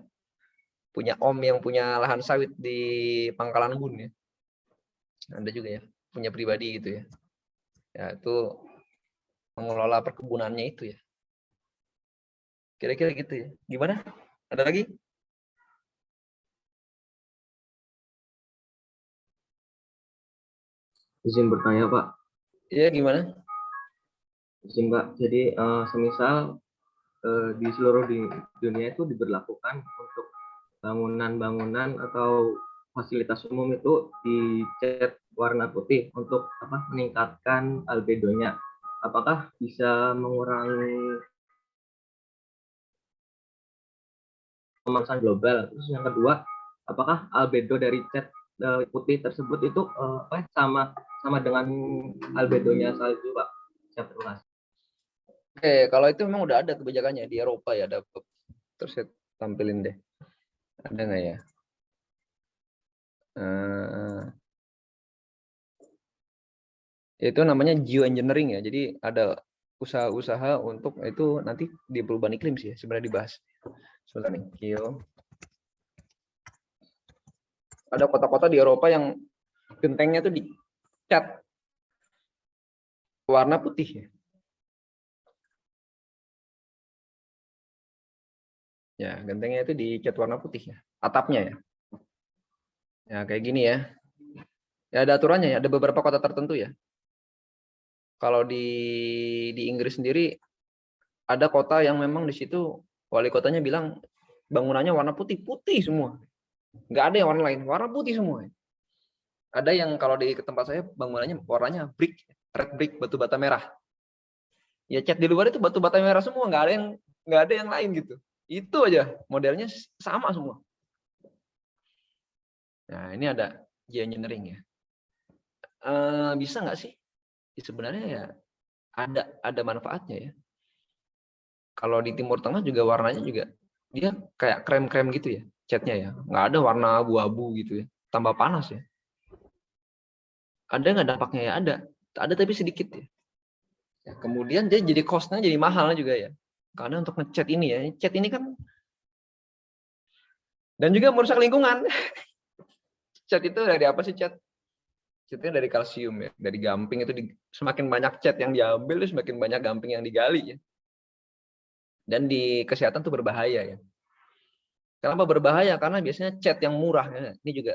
om yang punya lahan sawit di Pangkalan Bun ya. Ada juga ya, punya pribadi gitu ya. Ya, itu mengelola perkebunannya itu ya. Kira-kira gitu ya. Gimana? Ada lagi? Izin bertanya, Pak. Iya, gimana? Izin, Pak. Jadi, semisal di seluruh dunia itu diberlakukan untuk bangunan-bangunan atau fasilitas umum itu dicat warna putih untuk meningkatkan albedonya. Apakah bisa mengurangi pemanasan global? Terus yang kedua, apakah albedo dari cat putih tersebut itu sama dengan albedonya salju, Pak? Saya terima kasih. Oke, kalau itu memang udah ada kebijakannya di Eropa ya, ada. Terus saya tampilin deh. Ada nggak ya? Itu namanya geoengineering ya. Jadi ada usaha-usaha untuk itu nanti di perubahan iklim sih ya, sebenarnya dibahas. Sebentar nih, ada kota-kota di Eropa yang gentengnya tuh dicat warna putih ya. Ya, gentengnya itu dicat warna putih ya, atapnya ya. Ya, kayak gini ya. Ya ada aturannya ya, ada beberapa kota tertentu ya. Kalau di Inggris sendiri ada kota yang memang di situ wali kotanya bilang bangunannya warna putih semua. Nggak ada yang warna lain, warna putih semua. Ada yang kalau di tempat saya bangunannya warnanya brick, red brick, batu bata merah. Ya cat di luar itu batu bata merah semua, nggak ada yang lain gitu. Itu aja modelnya sama semua. Nah ini ada geoengineering ya. Bisa nggak sih? Ya, sebenarnya ya ada manfaatnya ya. Kalau di Timur Tengah juga warnanya juga dia kayak krem-krem gitu ya catnya ya. Nggak ada warna abu-abu gitu ya. Tambah panas ya. Ada nggak dampaknya ya? Ada tapi sedikit ya. Ya, kemudian dia jadi cost-nya jadi mahal juga ya. Karena untuk ngecat ini ya, cat ini kan dan juga merusak lingkungan. Cat itu dari apa sih cat? Catnya dari kalsium ya, dari gamping itu semakin banyak cat yang diambil, semakin banyak gamping yang digali ya. Dan di kesehatan tuh berbahaya ya. Kenapa berbahaya? Karena biasanya cat yang murah ya. Ini juga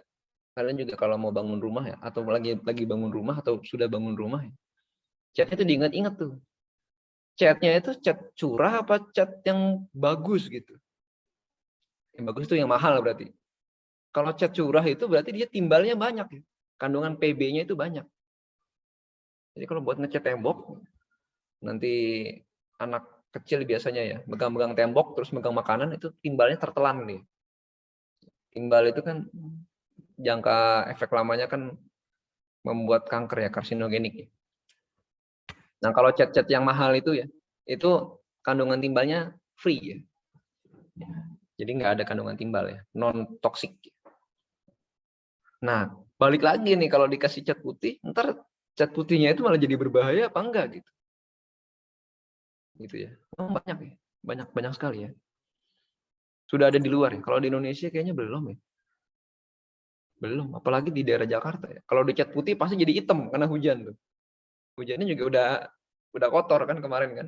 kalian juga kalau mau bangun rumah ya, atau lagi bangun rumah atau sudah bangun rumah ya, catnya itu diingat-ingat tuh. Catnya itu cat curah apa cat yang bagus gitu. Yang bagus itu yang mahal berarti. Kalau cat curah itu berarti dia timbalnya banyak ya. Kandungan PB-nya itu banyak. Jadi kalau buat ngecat tembok, nanti anak kecil biasanya ya, megang-megang tembok terus megang makanan itu timbalnya tertelan nih. Timbal itu kan jangka efek lamanya kan membuat kanker ya, karsinogenik ya. Nah kalau cat-cat yang mahal itu ya, itu kandungan timbalnya free ya. Jadi nggak ada kandungan timbal ya, non toksik. Nah balik lagi nih kalau dikasih cat putih, ntar cat putihnya itu malah jadi berbahaya apa enggak gitu. Gitu ya. Oh, banyak ya, banyak sekali ya. Sudah ada di luar ya. Kalau di Indonesia kayaknya belum ya. Belum, apalagi di daerah Jakarta ya. Kalau dicat putih pasti jadi hitam karena hujan tuh. Hujannya juga udah kotor kan kemarin kan.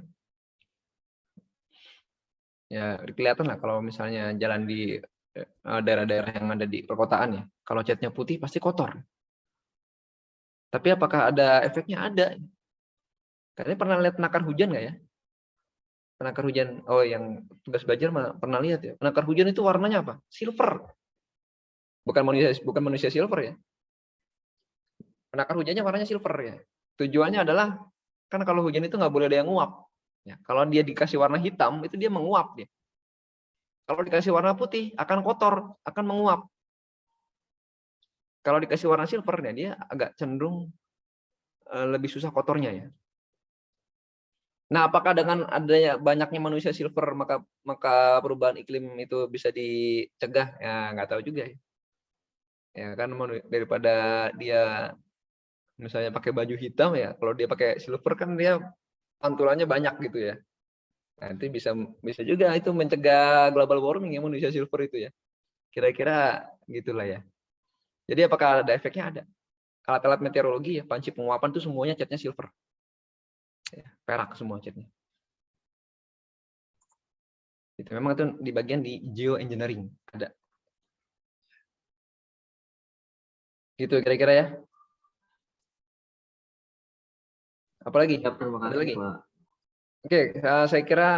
Ya kelihatan lah kalau misalnya jalan di daerah-daerah yang ada di perkotaan ya. Kalau catnya putih pasti kotor. Tapi apakah ada efeknya? Ada. Kalian pernah lihat penakar hujan nggak ya? Penakar hujan, oh yang tugas belajar pernah lihat ya. Penakar hujan itu warnanya apa? Silver. Bukan manusia silver ya. Penakar hujannya warnanya silver ya. Tujuannya adalah kan kalau hujan itu nggak boleh ada yang nguap. Ya, kalau dia dikasih warna hitam itu dia menguap dia. Kalau dikasih warna putih akan kotor, akan menguap. Kalau dikasih warna silver ya dia agak cenderung lebih susah kotornya ya. Nah, apakah dengan adanya banyaknya manusia silver maka perubahan iklim itu bisa dicegah? Ya nggak tahu juga ya. Ya kan daripada dia misalnya pakai baju hitam ya, kalau dia pakai silver kan dia pantulannya banyak gitu ya. Nanti bisa juga itu mencegah global warming ya manusia silver itu ya. Kira-kira gitulah ya. Jadi apakah ada efeknya? Ada. Alat-alat meteorologi ya, panci penguapan itu semuanya catnya silver. Ya, perak semua catnya. Itu memang itu di bagian di geoengineering ada. Gitu kira-kira ya. Apalagi? Ya, terima Ada kasih, lagi? Pak. Oke, saya kira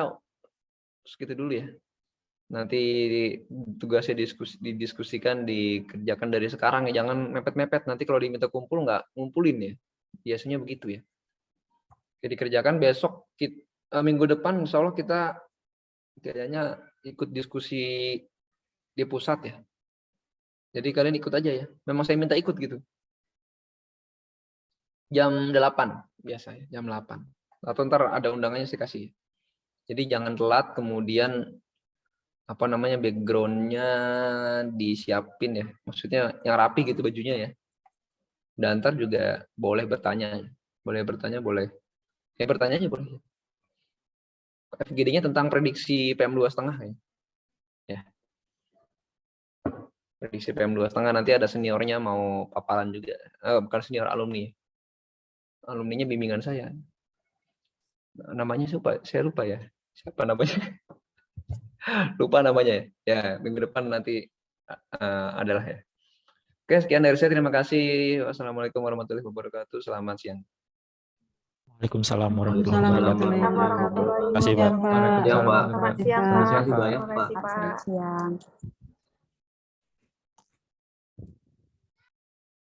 segitu dulu ya. Nanti tugasnya didiskusikan, dikerjakan dari sekarang ya, jangan mepet-mepet. Nanti kalau diminta kumpul nggak ngumpulin ya. Biasanya begitu ya. Jadi kerjakan besok minggu depan insya Allah kita kayaknya ikut diskusi di pusat ya. Jadi kalian ikut aja ya. Memang saya minta ikut gitu. Jam 8 biasa ya, jam 8. Atau ntar ada undangannya saya kasih. Jadi jangan telat, kemudian apa namanya backgroundnya disiapin ya. Maksudnya yang rapi gitu bajunya ya. Dan ntar juga boleh bertanya. Boleh bertanya, boleh. Ya bertanya aja boleh. FGD-nya tentang prediksi PM2,5 ya. Ya. Prediksi PM2,5 nanti ada seniornya mau paparan juga. Bukan senior, alumni. Alumninya bimbingan saya. Namanya saya lupa ya. Siapa namanya? Lupa namanya ya. Ya, minggu depan nanti adalah ya. Oke, sekian dari saya. Terima kasih. Wassalamualaikum warahmatullahi wabarakatuh. Selamat siang. Waalaikumsalam warahmatullahi wabarakatuh. Assalamualaikum warahmatullahi Terima kasih, Pak. wabarakatuh. Ya, Pak. Selamat siang, Terima Pak. kasih banyak, Terima Pak. kasih, Pak. Selamat siang.